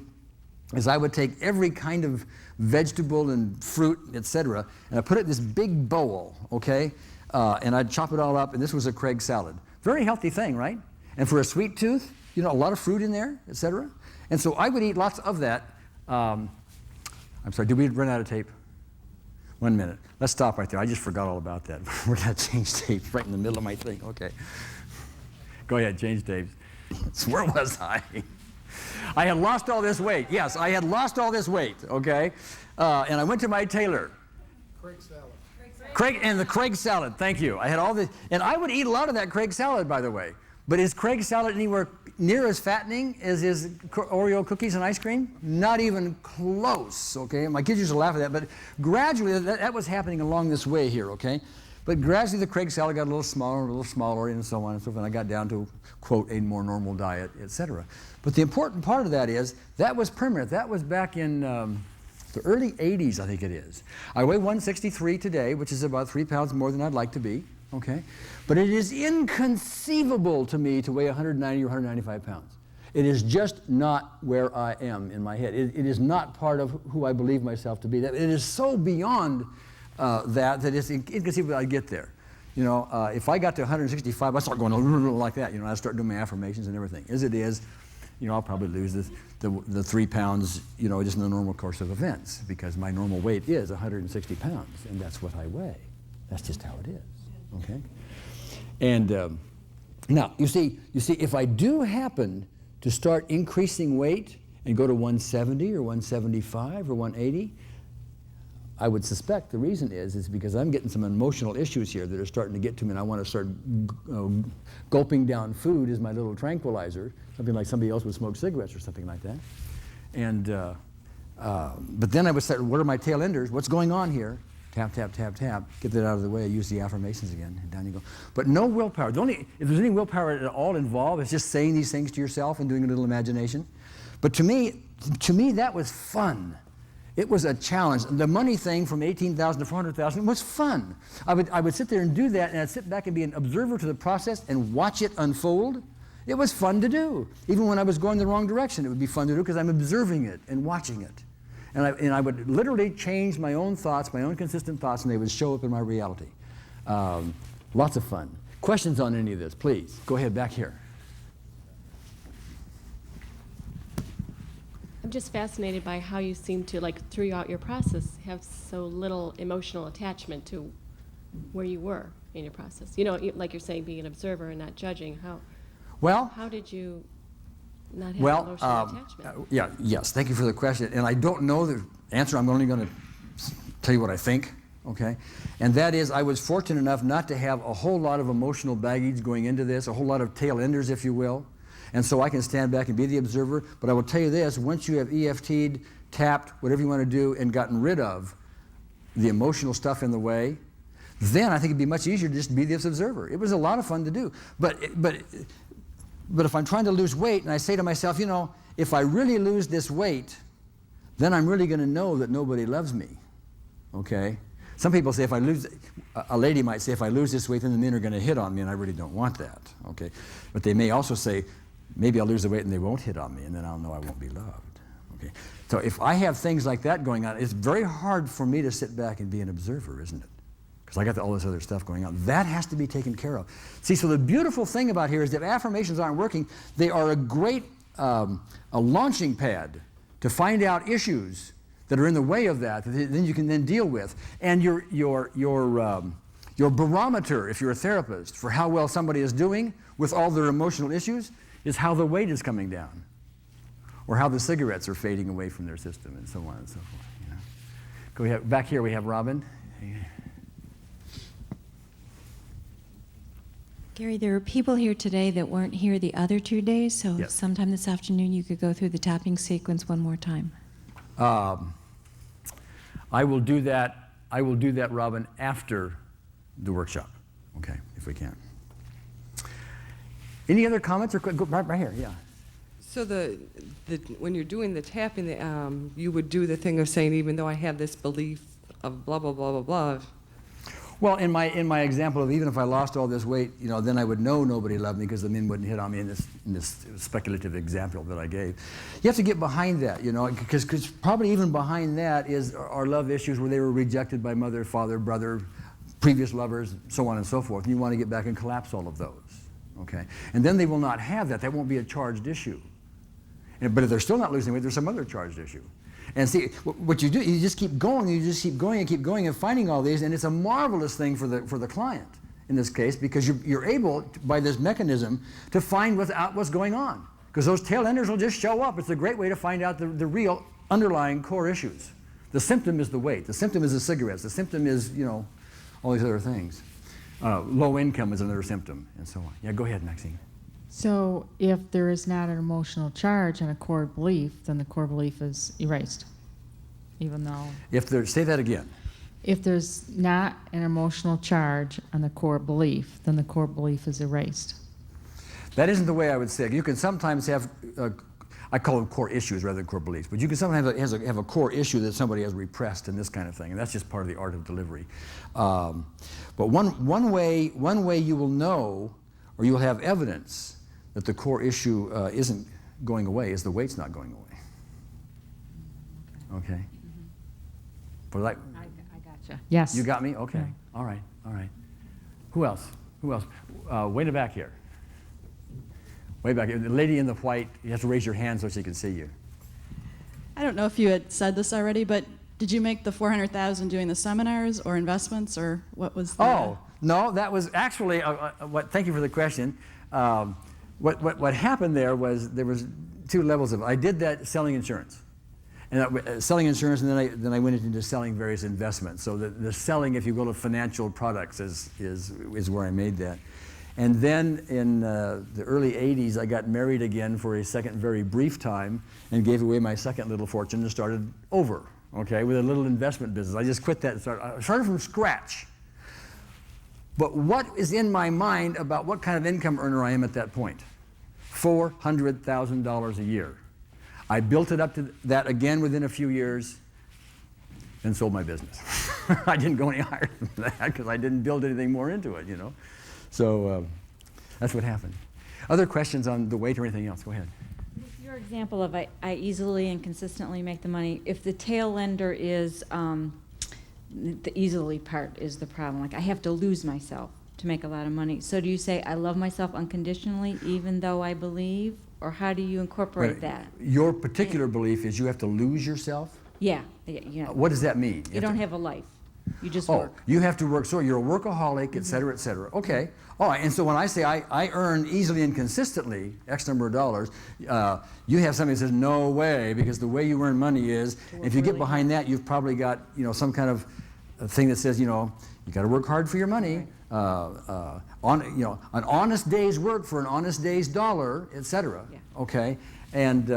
is I would take every kind of vegetable and fruit, etc., and I put it in this big bowl, okay? And I'd chop it all up, and this was a Craig salad. Very healthy thing, right? And for a sweet tooth, you know, a lot of fruit in there, etc. And so I would eat lots of that. I'm sorry, did we run out of tape? 1 minute. Let's stop right there. I just forgot all about that. We're going to change tapes right in the middle of my thing. Okay. Go ahead, change tapes. Where was I? I had lost all this weight. Yes, I had lost all this weight, okay? And I went to my tailor. Craig salad. And the Craig salad, thank you. I had all this, and I would eat a lot of that Craig salad, by the way. But is Craig salad anywhere near as fattening as his Oreo cookies and ice cream? Not even close, okay? My kids used to laugh at that, but gradually, that was happening along this way here, okay? But gradually, the Craig salad got a little smaller, and so on and so forth, and I got down to, quote, a more normal diet, etc. But the important part of that is, that was permanent. That was back in the early 80s, I think it is. I weigh 163 today, which is about 3 pounds more than I'd like to be, okay? But it is inconceivable to me to weigh 190 or 195 pounds. It is just not where I am in my head. It is not part of who I believe myself to be. It is so beyond that it's inconceivable I'd get there. You know, if I got to 165, I'd start going like that. You know, I'd start doing my affirmations and everything. As it is, you know, I'll probably lose the 3 pounds, you know, just in the normal course of events, because my normal weight is 160 pounds, and that's what I weigh. That's just how it is, okay? And now, you see, if I do happen to start increasing weight and go to 170 or 175 or 180, I would suspect the reason is because I'm getting some emotional issues here that are starting to get to me, and I want to start gulping down food as my little tranquilizer, something like somebody else would smoke cigarettes or something like that. And but then I would start, what are my tail enders? What's going on here? Tap, tap, tap, tap. Get that out of the way. Use the affirmations again, and down you go. But no willpower. If there's any willpower at all involved, it's just saying these things to yourself and doing a little imagination. But to me, that was fun. It was a challenge. The money thing from 18,000 to 400,000 was fun. I would sit there and do that, and I'd sit back and be an observer to the process and watch it unfold. It was fun to do. Even when I was going the wrong direction, it would be fun to do because I'm observing it and watching it. And I would literally change my own thoughts, my own consistent thoughts, and they would show up in my reality. Lots of fun. Questions on any of this, please. Go ahead, back here. I'm just fascinated by how you seem to, like, throughout your process, have so little emotional attachment to where you were in your process. You know, like you're saying, being an observer and not judging. How did you not have emotional attachment? Yes, thank you for the question. And I don't know the answer. I'm only going to tell you what I think, okay? And that is, I was fortunate enough not to have a whole lot of emotional baggage going into this, a whole lot of tail enders, if you will. And so I can stand back and be the observer. But I will tell you this, once you have EFT'd, tapped, whatever you want to do, and gotten rid of the emotional stuff in the way, then I think it'd be much easier to just be this observer. It was a lot of fun to do. But if I'm trying to lose weight and I say to myself, you know, if I really lose this weight, then I'm really going to know that nobody loves me, okay? Some people say a lady might say, if I lose this weight, then the men are going to hit on me, and I really don't want that, okay? But they may also say, maybe I'll lose the weight and they won't hit on me, and then I'll know I won't be loved, okay? So if I have things like that going on, it's very hard for me to sit back and be an observer, isn't it? Because I got all this other stuff going on. That has to be taken care of. See, so the beautiful thing about here is that if affirmations aren't working, they are a great a launching pad to find out issues that are in the way of that then you can then deal with. And your barometer, if you're a therapist, for how well somebody is doing with all their emotional issues is how the weight is coming down, or how the cigarettes are fading away from their system, and so on and so forth. You know? Go ahead. Back here we have Robin. Gary, there are people here today that weren't here the other 2 days, so Yes. sometime this afternoon you could go through the tapping sequence one more time. I will do that. I will do that, Robin, after the workshop. Okay, if we can. Any other comments or go right here? Yeah. So when you're doing the tapping, you would do the thing of saying, even though I have this belief of blah blah blah blah blah. Well, in my example of even if I lost all this weight, you know, then I would know nobody loved me because the men wouldn't hit on me in this speculative example that I gave. You have to get behind that, you know, because probably even behind that are love issues where they were rejected by mother, father, brother, previous lovers, so on and so forth. And you want to get back and collapse all of those, okay? And then they will not have that. That won't be a charged issue. But if they're still not losing weight, there's some other charged issue. And see, what you do, you just keep going, and finding all these, and it's a marvelous thing for the client in this case, because you're able, by this mechanism, to find what's going on. Because those tail enders will just show up. It's a great way to find out the real underlying core issues. The symptom is the weight. The symptom is the cigarettes. The symptom is, you know, all these other things. Low income is another symptom, and so on. Yeah, go ahead, Maxine. So if there is not an emotional charge and a core belief, then the core belief is erased, even though... Say that again. If there's not an emotional charge on the core belief, then the core belief is erased. That isn't the way I would say it. You can sometimes have, I call them core issues rather than core beliefs, but you can sometimes have a core issue that somebody has repressed and this kind of thing, and that's just part of the art of delivery. But one way you will know, or you'll have evidence that the core issue isn't going away is the weight's not going away. Okay? But I gotcha. Yes. You got me? Okay. All right. Who else? Way in the back here. Way back here. The lady in the white, you have to raise your hand so she can see you. I don't know if you had said this already, but did you make the $400,000 doing the seminars or investments, or what was the... Oh, no, that was actually, thank you for the question. What happened there was two levels of it. I did that selling insurance. And selling insurance, and then I went into selling various investments. So the selling, if you go to financial products, is where I made that. And then in the early 80s, I got married again for a second very brief time and gave away my second little fortune and started over, okay, with a little investment business. I just quit that and started from scratch. But what is in my mind about what kind of income earner I am at that point? $400,000 a year. I built it up to that again within a few years and sold my business. I didn't go any higher than that because I didn't build anything more into it, you know. So that's what happened. Other questions on the weight or anything else? Go ahead. With your example of I easily and consistently make the money, if the tail ender is the easily part is the problem. Like I have to lose myself to make a lot of money. So do you say I love myself unconditionally even though I believe? Or how do you incorporate that? Your particular belief is you have to lose yourself? Yeah. What does that mean? You don't have a life. You just work. You have to work. So you're a workaholic, et cetera, et cetera. Okay. All right. And so when I say I earn easily and consistently X number of dollars, you have somebody that says, no way, because the way you earn money is, if you get behind that, you've probably got, you know, some kind of thing that says, you know, you got to work hard for your money. An honest day's work for an honest day's dollar, etc. Yeah. Okay, and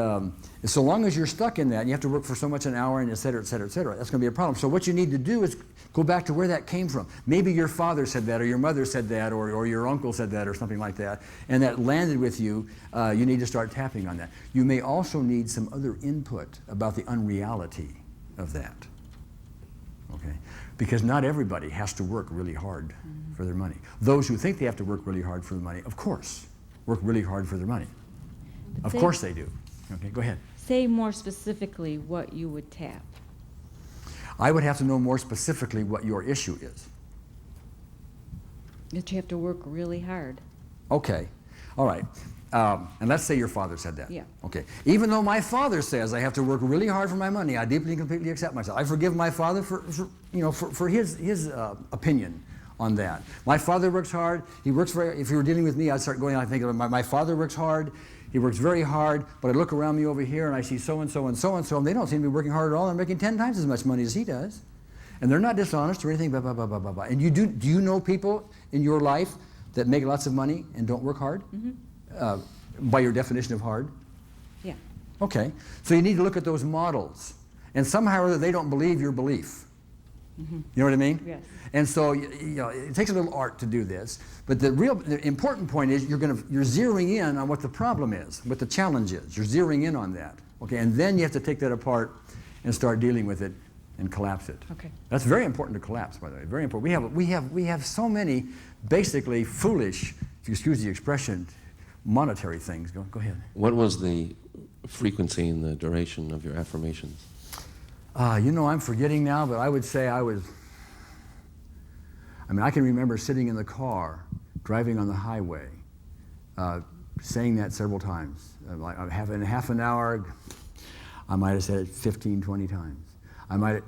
so long as you're stuck in that, and you have to work for so much an hour, and et cetera, that's going to be a problem. So what you need to do is go back to where that came from. Maybe your father said that, or your mother said that, or your uncle said that, or something like that, and that landed with you. You need to start tapping on that. You may also need some other input about the unreality of that. Okay, because not everybody has to work really hard for their money. Those who think they have to work really hard for the money, of course, work really hard for their money. Of course they do. Okay, go ahead. Say more specifically what you would tap. I would have to know more specifically what your issue is. That you have to work really hard. Okay, all right. And let's say your father said that. Yeah. Okay. Even though my father says I have to work really hard for my money, I deeply and completely accept myself. I forgive my father for his opinion on that. My father works hard. He works very. If you were dealing with me, I'd start going. I think my father works hard. He works very hard. But I look around me over here and I see so and so and so and so, and they don't seem to be working hard at all. They're making 10 times as much money as he does, and they're not dishonest or anything. Blah blah blah blah blah blah. And do you know people in your life that make lots of money and don't work hard? Mm-hmm. By your definition of hard? Yeah. Okay. So you need to look at those models. And somehow or other they don't believe your belief. Mm-hmm. You know what I mean? Yes. And so it takes a little art to do this. But the important point is you're zeroing in on what the problem is, what the challenge is. You're zeroing in on that. Okay. And then you have to take that apart and start dealing with it and collapse it. Okay. That's very important to collapse, by the way. Very important. We have so many basically foolish, if you excuse the expression, monetary things. Go ahead. What was the frequency and the duration of your affirmations? You know, I'm forgetting now, but I would say I can remember sitting in the car, driving on the highway, saying that several times. Like in half an hour, I might have said it 15, 20 times. I might have...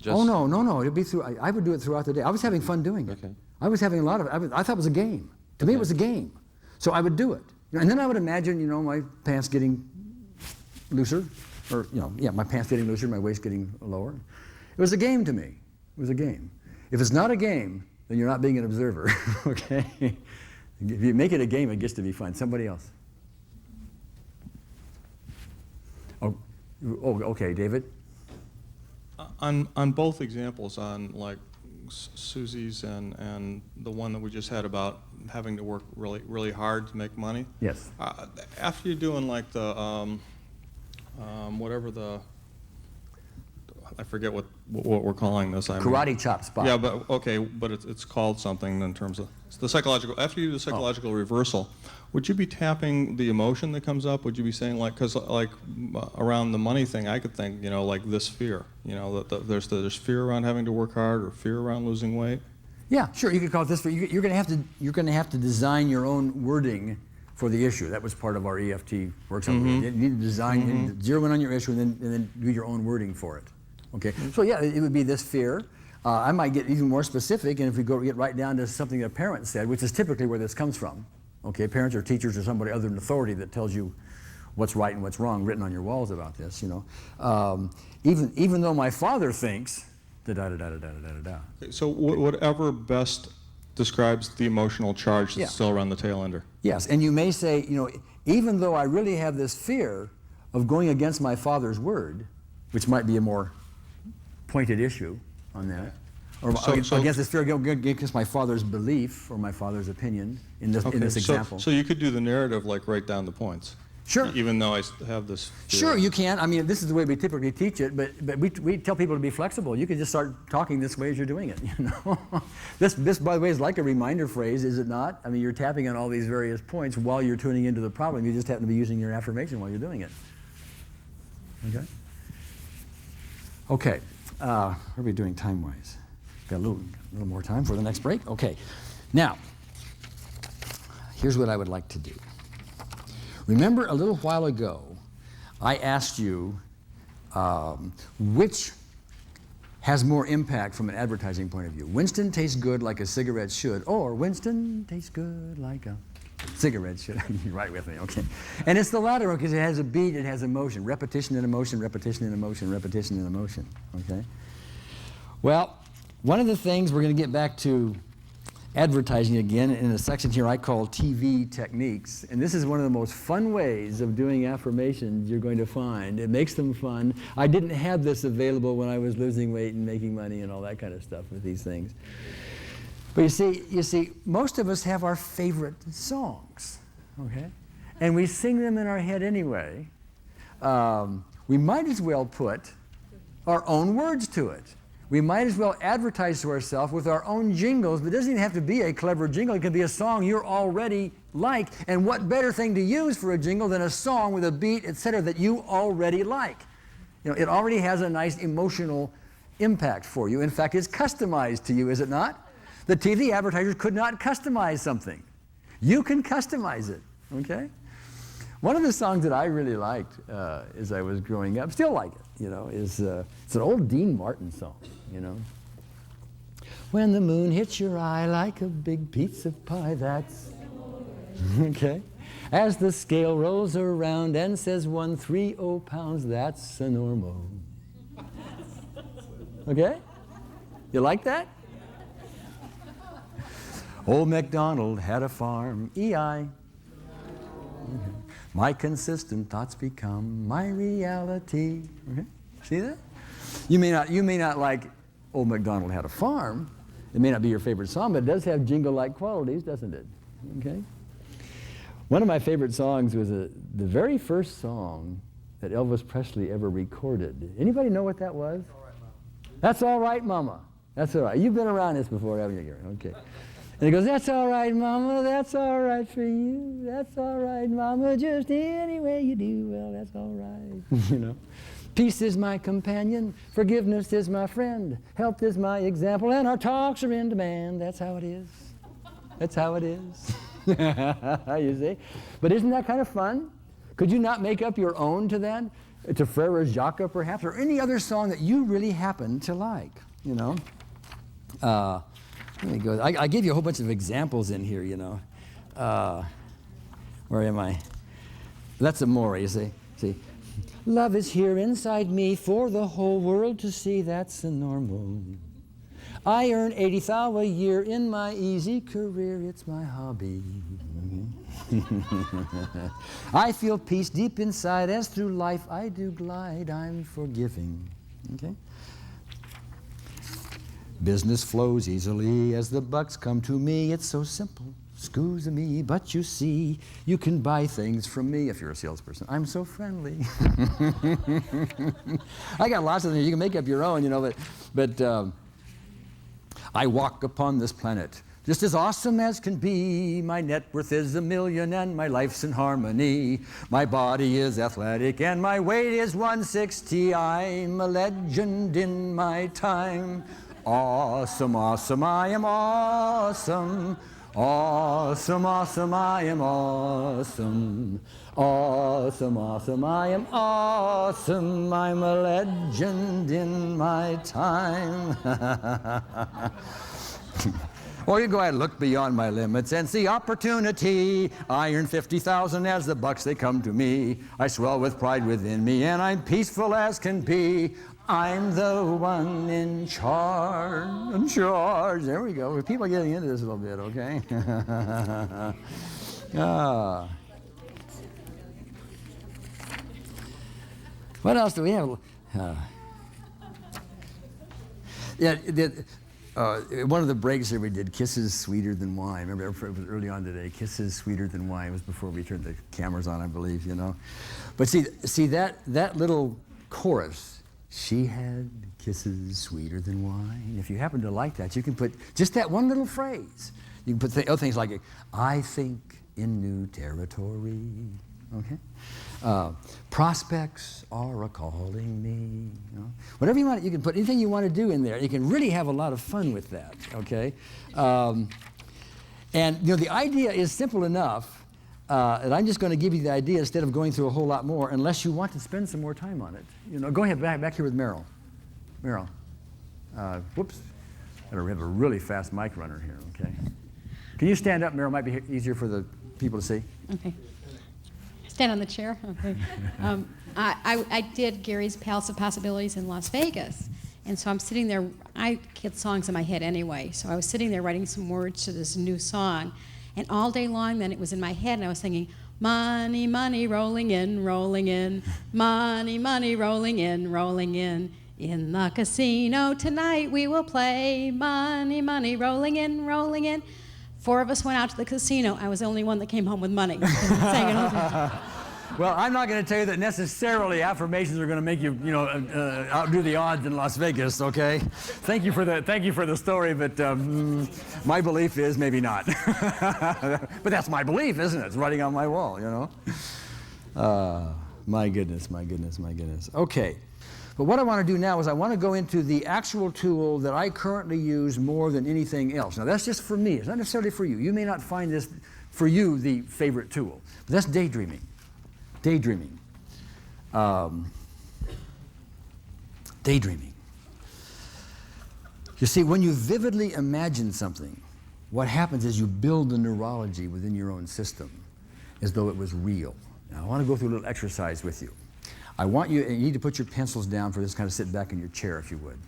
Oh, no. It'd be I would do it throughout the day. I was having fun doing it. Okay. I was having a lot of it. I thought it was a game. To me, it was a game. So I would do it. And then I would imagine, my pants getting looser, or, my pants getting looser, my waist getting lower. It was a game to me. It was a game. If it's not a game, then you're not being an observer, okay? If you make it a game, it gets to be fun. Somebody else. Oh, okay, David? On both examples, on like Susie's and the one that we just had about having to work really, really hard to make money. Yes. After you're doing like the, whatever I forget what we're calling this. Karate chop spot. Yeah, but okay, but it's called something in terms of the psychological. After you do the psychological reversal, would you be tapping the emotion that comes up? Would you be saying because around the money thing, I could think like this fear. That there's fear around having to work hard or fear around losing weight. Yeah, sure. You could call it this fear. You're going to have to design your own wording for the issue. That was part of our EFT workshop. Mm-hmm. You need to design, you need to zero in on your issue, and then do your own wording for it. Okay, so yeah, it would be this fear. I might get even more specific, and if we get right down to something a parent said, which is typically where this comes from. Okay, parents or teachers or somebody other than authority that tells you what's right and what's wrong written on your walls about this. Even though my father thinks da da da da da da da da. So whatever best describes the emotional charge that's still around the tail ender. Yes, and you may say, even though I really have this fear of going against my father's word, which might be a more pointed issue on that, or against this fear, against my father's belief or my father's opinion in this example. So you could do the narrative like write down the points. Sure. Even though I have this fear. Sure, you can. I mean, this is the way we typically teach it, but we tell people to be flexible. You can just start talking this way as you're doing it. This, by the way, is like a reminder phrase, is it not? I mean, you're tapping on all these various points while you're tuning into the problem. You just happen to be using your affirmation while you're doing it. Okay. Okay. What are we doing time-wise? Got a little more time for the next break? Okay. Now, here's what I would like to do. Remember a little while ago, I asked you which has more impact from an advertising point of view. Winston tastes good like a cigarette should, or Winston tastes good like a cigarette should. You're right with me, okay. And it's the latter one because it has a beat, it has emotion. Repetition and emotion, repetition and emotion, repetition and emotion, okay? Well, one of the things we're going to get back to advertising again in a section here I call TV techniques. And this is one of the most fun ways of doing affirmations you're going to find. It makes them fun. I didn't have this available when I was losing weight and making money and all that kind of stuff with these things. But you see, most of us have our favorite songs, okay? And we sing them in our head anyway. We might as well put our own words to it. We might as well advertise to ourselves with our own jingles, but it doesn't even have to be a clever jingle. It can be a song you're already like. And what better thing to use for a jingle than a song with a beat, etc., that you already like? It already has a nice emotional impact for you. In fact, it's customized to you, is it not? The TV advertisers could not customize something. You can customize it, okay? One of the songs that I really liked as I was growing up, still like it, is it's an old Dean Martin song, When the moon hits your eye like a big pizza pie, that's, okay? As the scale rolls around and says 130 pounds, that's a normal. Okay? You like that? Old MacDonald had a farm, E.I. My consistent thoughts become my reality. Okay? See that? You may not like Old MacDonald Had a Farm. It may not be your favorite song, but it does have jingle-like qualities, doesn't it? Okay? One of my favorite songs was the very first song that Elvis Presley ever recorded. Anybody know what that was? That's all right, Mama. That's all right. You've been around this before, haven't you, Gary? Okay. And he goes, that's all right, Mama. That's all right for you. That's all right, Mama. Just any way you do, well, that's all right. You know. Peace is my companion. Forgiveness is my friend. Health is my example. And our talks are in demand. That's how it is. That's how it is. You see? But isn't that kind of fun? Could you not make up your own to that? To Frere Jacques, perhaps, or any other song that you really happen to like, you know? Let me go. I give you a whole bunch of examples in here, you know. Where am I? That's Amore, you see. See, love is here inside me for the whole world to see. That's the normal. I earn 80,000 a year in my easy career. It's my hobby. I feel peace deep inside as through life I do glide. I'm forgiving. Okay. Business flows easily as the bucks come to me. It's so simple, excuse me, but you see, you can buy things from me if you're a salesperson. I'm so friendly. I got lots of things. You can make up your own, you know, but I walk upon this planet just as awesome as can be. My net worth is $1 million and my life's in harmony. My body is athletic and my weight is 160. I'm a legend in my time. Awesome, awesome, I am awesome. Awesome, awesome, I am awesome. Awesome, awesome, I am awesome. I'm a legend in my time. Or you go ahead and look beyond my limits and see opportunity. I earn 50,000 as the bucks they come to me. I swell with pride within me and I'm peaceful as can be. I'm the one in charge. In charge. There we go. People are getting into this a little bit, okay? What else do we have? One of the breaks here we did Kisses Sweeter Than Wine. Remember, it was early on today. Kisses Sweeter Than Wine. It was before we turned the cameras on, I believe, you know. But see that little chorus, she had kisses sweeter than wine. If you happen to like that, you can put just that one little phrase. You can put other things like, I think in new territory, okay? Prospects are a-calling me, you know? Whatever you want, you can put anything you want to do in there. You can really have a lot of fun with that, okay? And, you know, the idea is simple enough, and I'm just going to give you the idea instead of going through a whole lot more, unless you want to spend some more time on it. You know, go ahead, back here with Meryl. Meryl. Whoops. I have a really fast mic runner here, okay? Can you stand up, Meryl? Might be easier for the people to see. Okay. Stand on the chair? Okay. I did Gary's Palace of Possibilities in Las Vegas. And so I'm sitting there, I get songs in my head anyway, so I was sitting there writing some words to this new song. And all day long, then it was in my head, and I was singing, money, money, rolling in, rolling in. Money, money, rolling in, rolling in. In the casino tonight we will play. Money, money, rolling in, rolling in. 4 of us went out to the casino. I was the only one that came home with money. Well, I'm not going to tell you that necessarily affirmations are going to make you, you know, outdo the odds in Las Vegas. Okay, thank you for the story, but my belief is maybe not. But that's my belief, isn't it? It's writing on my wall, you know. My goodness, my goodness, my goodness. Okay, but what I want to do now is I want to go into the actual tool that I currently use more than anything else. Now that's just for me. It's not necessarily for you. You may not find this for you the favorite tool. But that's daydreaming. Daydreaming. Daydreaming. You see, when you vividly imagine something, what happens is you build the neurology within your own system as though it was real. Now, I want to go through a little exercise with you. I want you, and you need to put your pencils down for this, kind of sit back in your chair if you would.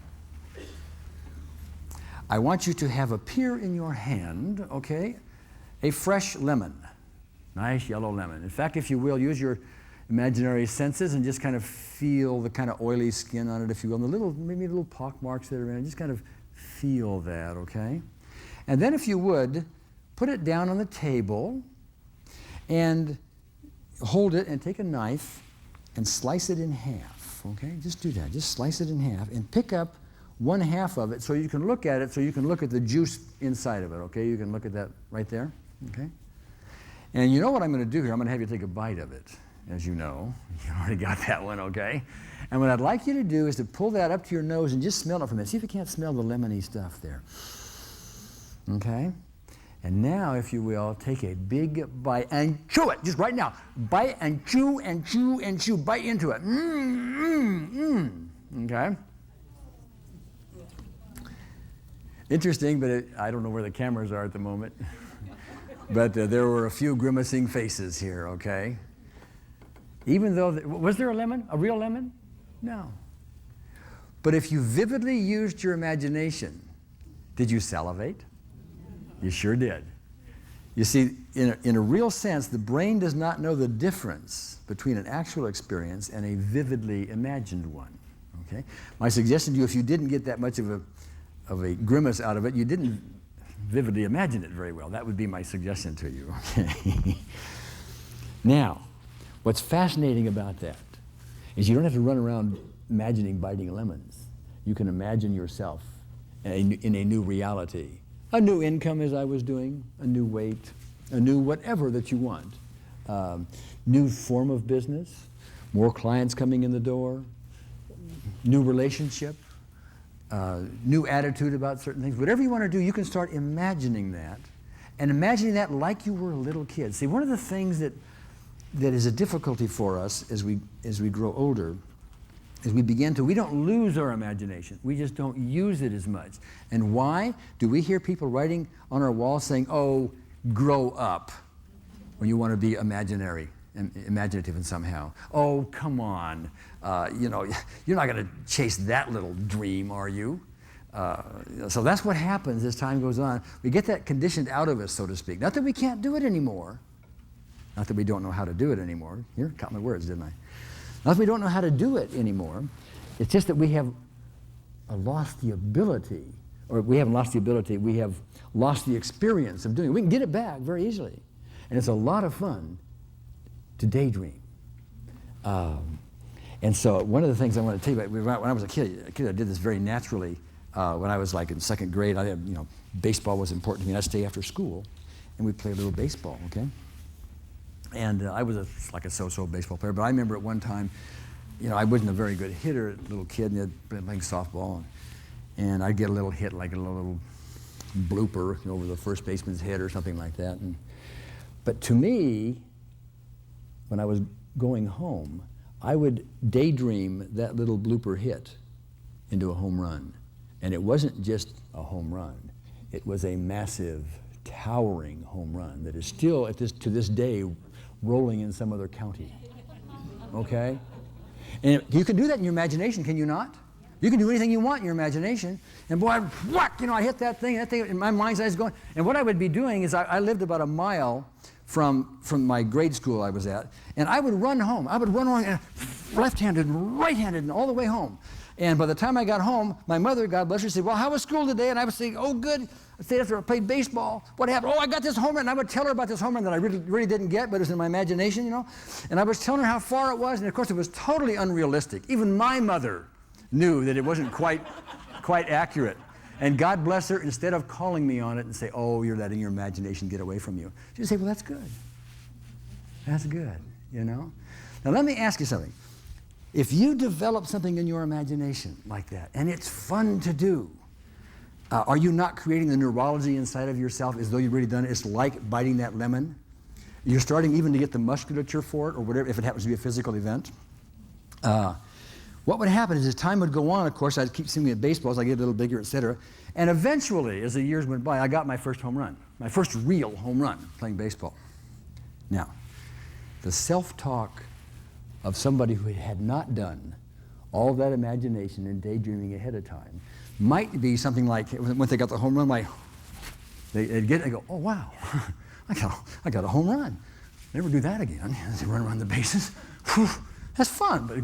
I want you to have appear in your hand, okay, a fresh lemon. Nice yellow lemon. In fact, if you will, use your imaginary senses and just kind of feel the kind of oily skin on it, if you will, and the little, maybe little pock marks that are in it. Just kind of feel that, okay? And then if you would, put it down on the table and hold it and take a knife and slice it in half, okay? Just do that. Just slice it in half and pick up one half of it so you can look at it, so you can look at the juice inside of it, okay? You can look at that right there, okay? And you know what I'm going to do here? I'm going to have you take a bite of it, as you know. You already got that one, okay? And what I'd like you to do is to pull that up to your nose and just smell it for a minute. See if you can't smell the lemony stuff there. Okay? And now, if you will, take a big bite and chew it, just right now. Bite and chew and chew and chew. Bite into it. Okay? Interesting, but I don't know where the cameras are at the moment. But there were a few grimacing faces here, okay? Even though, was there a lemon? A real lemon? No. But if you vividly used your imagination, did you salivate? You sure did. You see, in a real sense, the brain does not know the difference between an actual experience and a vividly imagined one, okay? My suggestion to you, if you didn't get that much of a grimace out of it, you didn't vividly imagine it very well. That would be my suggestion to you, okay? Now, what's fascinating about that is you don't have to run around imagining biting lemons. You can imagine yourself in a new reality. A new income, as I was doing, a new weight, a new whatever that you want. New form of business, more clients coming in the door, new relationship, new attitude about certain things. Whatever you want to do, you can start imagining that, and imagining that like you were a little kid. See, one of the things that is a difficulty for us as we grow older is we don't lose our imagination. We just don't use it as much. And why? Do we hear people writing on our walls saying, oh, grow up, when you want to be imaginative and somehow. Oh, come on. You know, you're not going to chase that little dream, are you? So that's what happens as time goes on. We get that conditioned out of us, so to speak. Not that we can't do it anymore. Not that we don't know how to do it anymore. Here, caught my words, didn't I? Not that we don't know how to do it anymore. It's just that we have lost the ability, or we haven't lost the ability, we have lost the experience of doing it. We can get it back very easily. And it's a lot of fun to daydream. And so one of the things I want to tell you about, when I was a kid, I did this very naturally. When I was like in second grade, baseball was important to me. I'd stay after school, and we'd play a little baseball, okay? And I was like a so-so baseball player, but I remember at one time, I wasn't a very good hitter, little kid, and I'd been playing softball, and I'd get a little hit, like a little blooper over the first baseman's head or something like that. But to me, when I was going home, I would daydream that little blooper hit into a home run. And it wasn't just a home run. It was a massive, towering home run that is still, to this day, rolling in some other county, okay? And you can do that in your imagination, can you not? You can do anything you want in your imagination. And boy, whack, I hit that thing in my mind's eye is going. And what I would be doing is I lived about a mile from my grade school I was at, and I would run home. I would run along left-handed and right-handed and all the way home. And by the time I got home, my mother, God bless her, said, well, how was school today? And I would say, oh, good. I'd say after I played baseball, what happened? Oh, I got this home run. And I would tell her about this home run that I really didn't get, but it was in my imagination, And I was telling her how far it was, and of course it was totally unrealistic. Even my mother knew that it wasn't quite accurate. And God bless her, instead of calling me on it and say, oh, you're letting your imagination get away from you, she'd say, well, that's good. That's good, Now let me ask you something. If you develop something in your imagination like that, and it's fun to do, are you not creating the neurology inside of yourself as though you've really done it? It's like biting that lemon. You're starting even to get the musculature for it, or whatever, if it happens to be a physical event. What would happen is as time would go on, of course, I'd keep seeing at baseballs, I'd get a little bigger, et cetera. And eventually, as the years went by, I got my first home run, my first real home run playing baseball. Now, the self-talk of somebody who had not done all that imagination and daydreaming ahead of time might be something like, when they got the home run, they'd get it and go, oh, wow, I got a home run. Never do that again. They run around the bases. Whew, that's fun, but,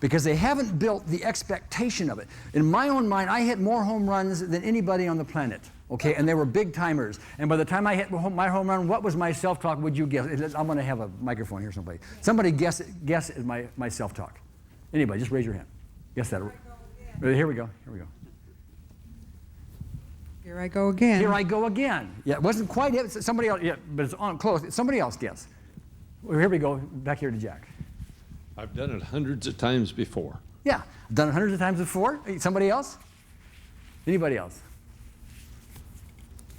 because they haven't built the expectation of it. In my own mind, I hit more home runs than anybody on the planet, okay? And they were big timers. And by the time I hit my home run, what was my self-talk, would you guess? I'm going to have a microphone here, somebody. Somebody guess my self-talk. Anybody, just raise your hand. Guess that. Here we go. Here we go. Here I go again. Here I go again. Yeah, it wasn't quite it. Somebody else. Yeah, but it's on close. Somebody else guess. Well, here we go. Back here to Jack. I've done it hundreds of times before. Yeah, I've done it hundreds of times before. Somebody else? Anybody else?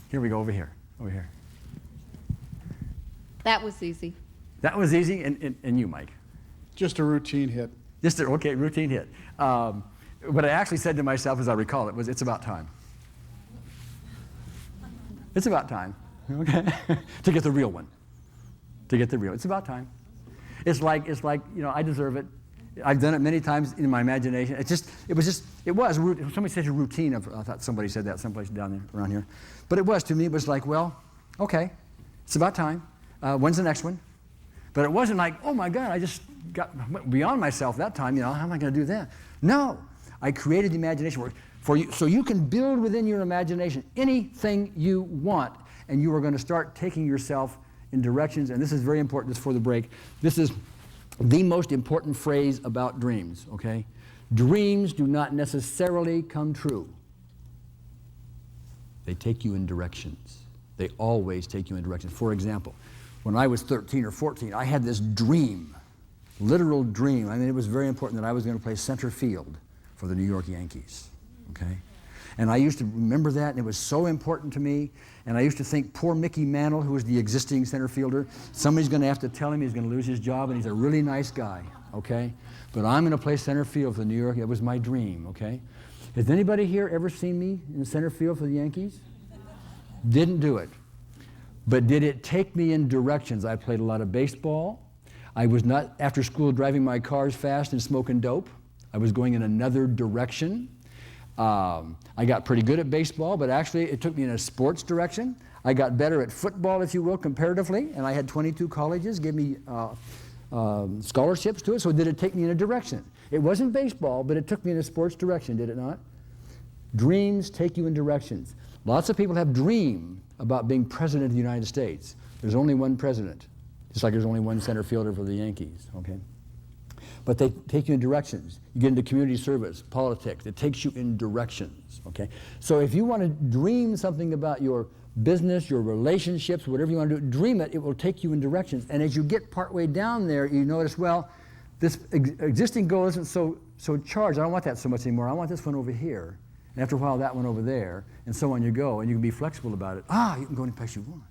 Here we go. Over here. Over here. That was easy. That was easy. And you, Mike? Just a routine hit. Just a, okay, routine hit. What I actually said to myself, as I recall it, was, "It's about time." It's about time, okay, to get the real one. To get the real. It's about time. It's like I deserve it. I've done it many times in my imagination. It was. Somebody said a routine. I thought somebody said that someplace down there, around here. But it was, to me, it was like, well, okay, it's about time. When's the next one? But it wasn't like, oh my God, I just went beyond myself that time. How am I going to do that? No, I created the imagination for you, so you can build within your imagination anything you want, and you are going to start taking yourself in directions. And this is very important. Just for the break, this is the most important phrase about dreams. Okay, dreams do not necessarily come true. They take you in directions. They always take you in directions. For example, when I was 13 or 14, I had this dream, literal dream. I mean, it was very important that I was going to play center field for the New York Yankees, okay? And I used to remember that, and it was so important to me. And I used to think, poor Mickey Mantle, who was the existing center fielder, somebody's going to have to tell him he's going to lose his job, and he's a really nice guy, okay? But I'm going to play center field for the New York. It was my dream, okay? Has anybody here ever seen me in center field for the Yankees? Didn't do it. But did it take me in directions? I played a lot of baseball. I was not, after school, driving my cars fast and smoking dope. I was going in another direction. I got pretty good at baseball, but actually it took me in a sports direction. I got better at football, if you will, comparatively, and I had 22 colleges give me scholarships to it, so did it take me in a direction? It wasn't baseball, but it took me in a sports direction, did it not? Dreams take you in directions. Lots of people have dream about being president of the United States. There's only one president, just like there's only one center fielder for the Yankees, okay? But they take you in directions. You get into community service, politics. It takes you in directions, okay? So if you want to dream something about your business, your relationships, whatever you want to do, dream it. It will take you in directions. And as you get partway down there, you notice, well, this existing goal isn't so charged. I don't want that so much anymore. I want this one over here. And after a while, that one over there, and so on you go. And you can be flexible about it. You can go any place you want.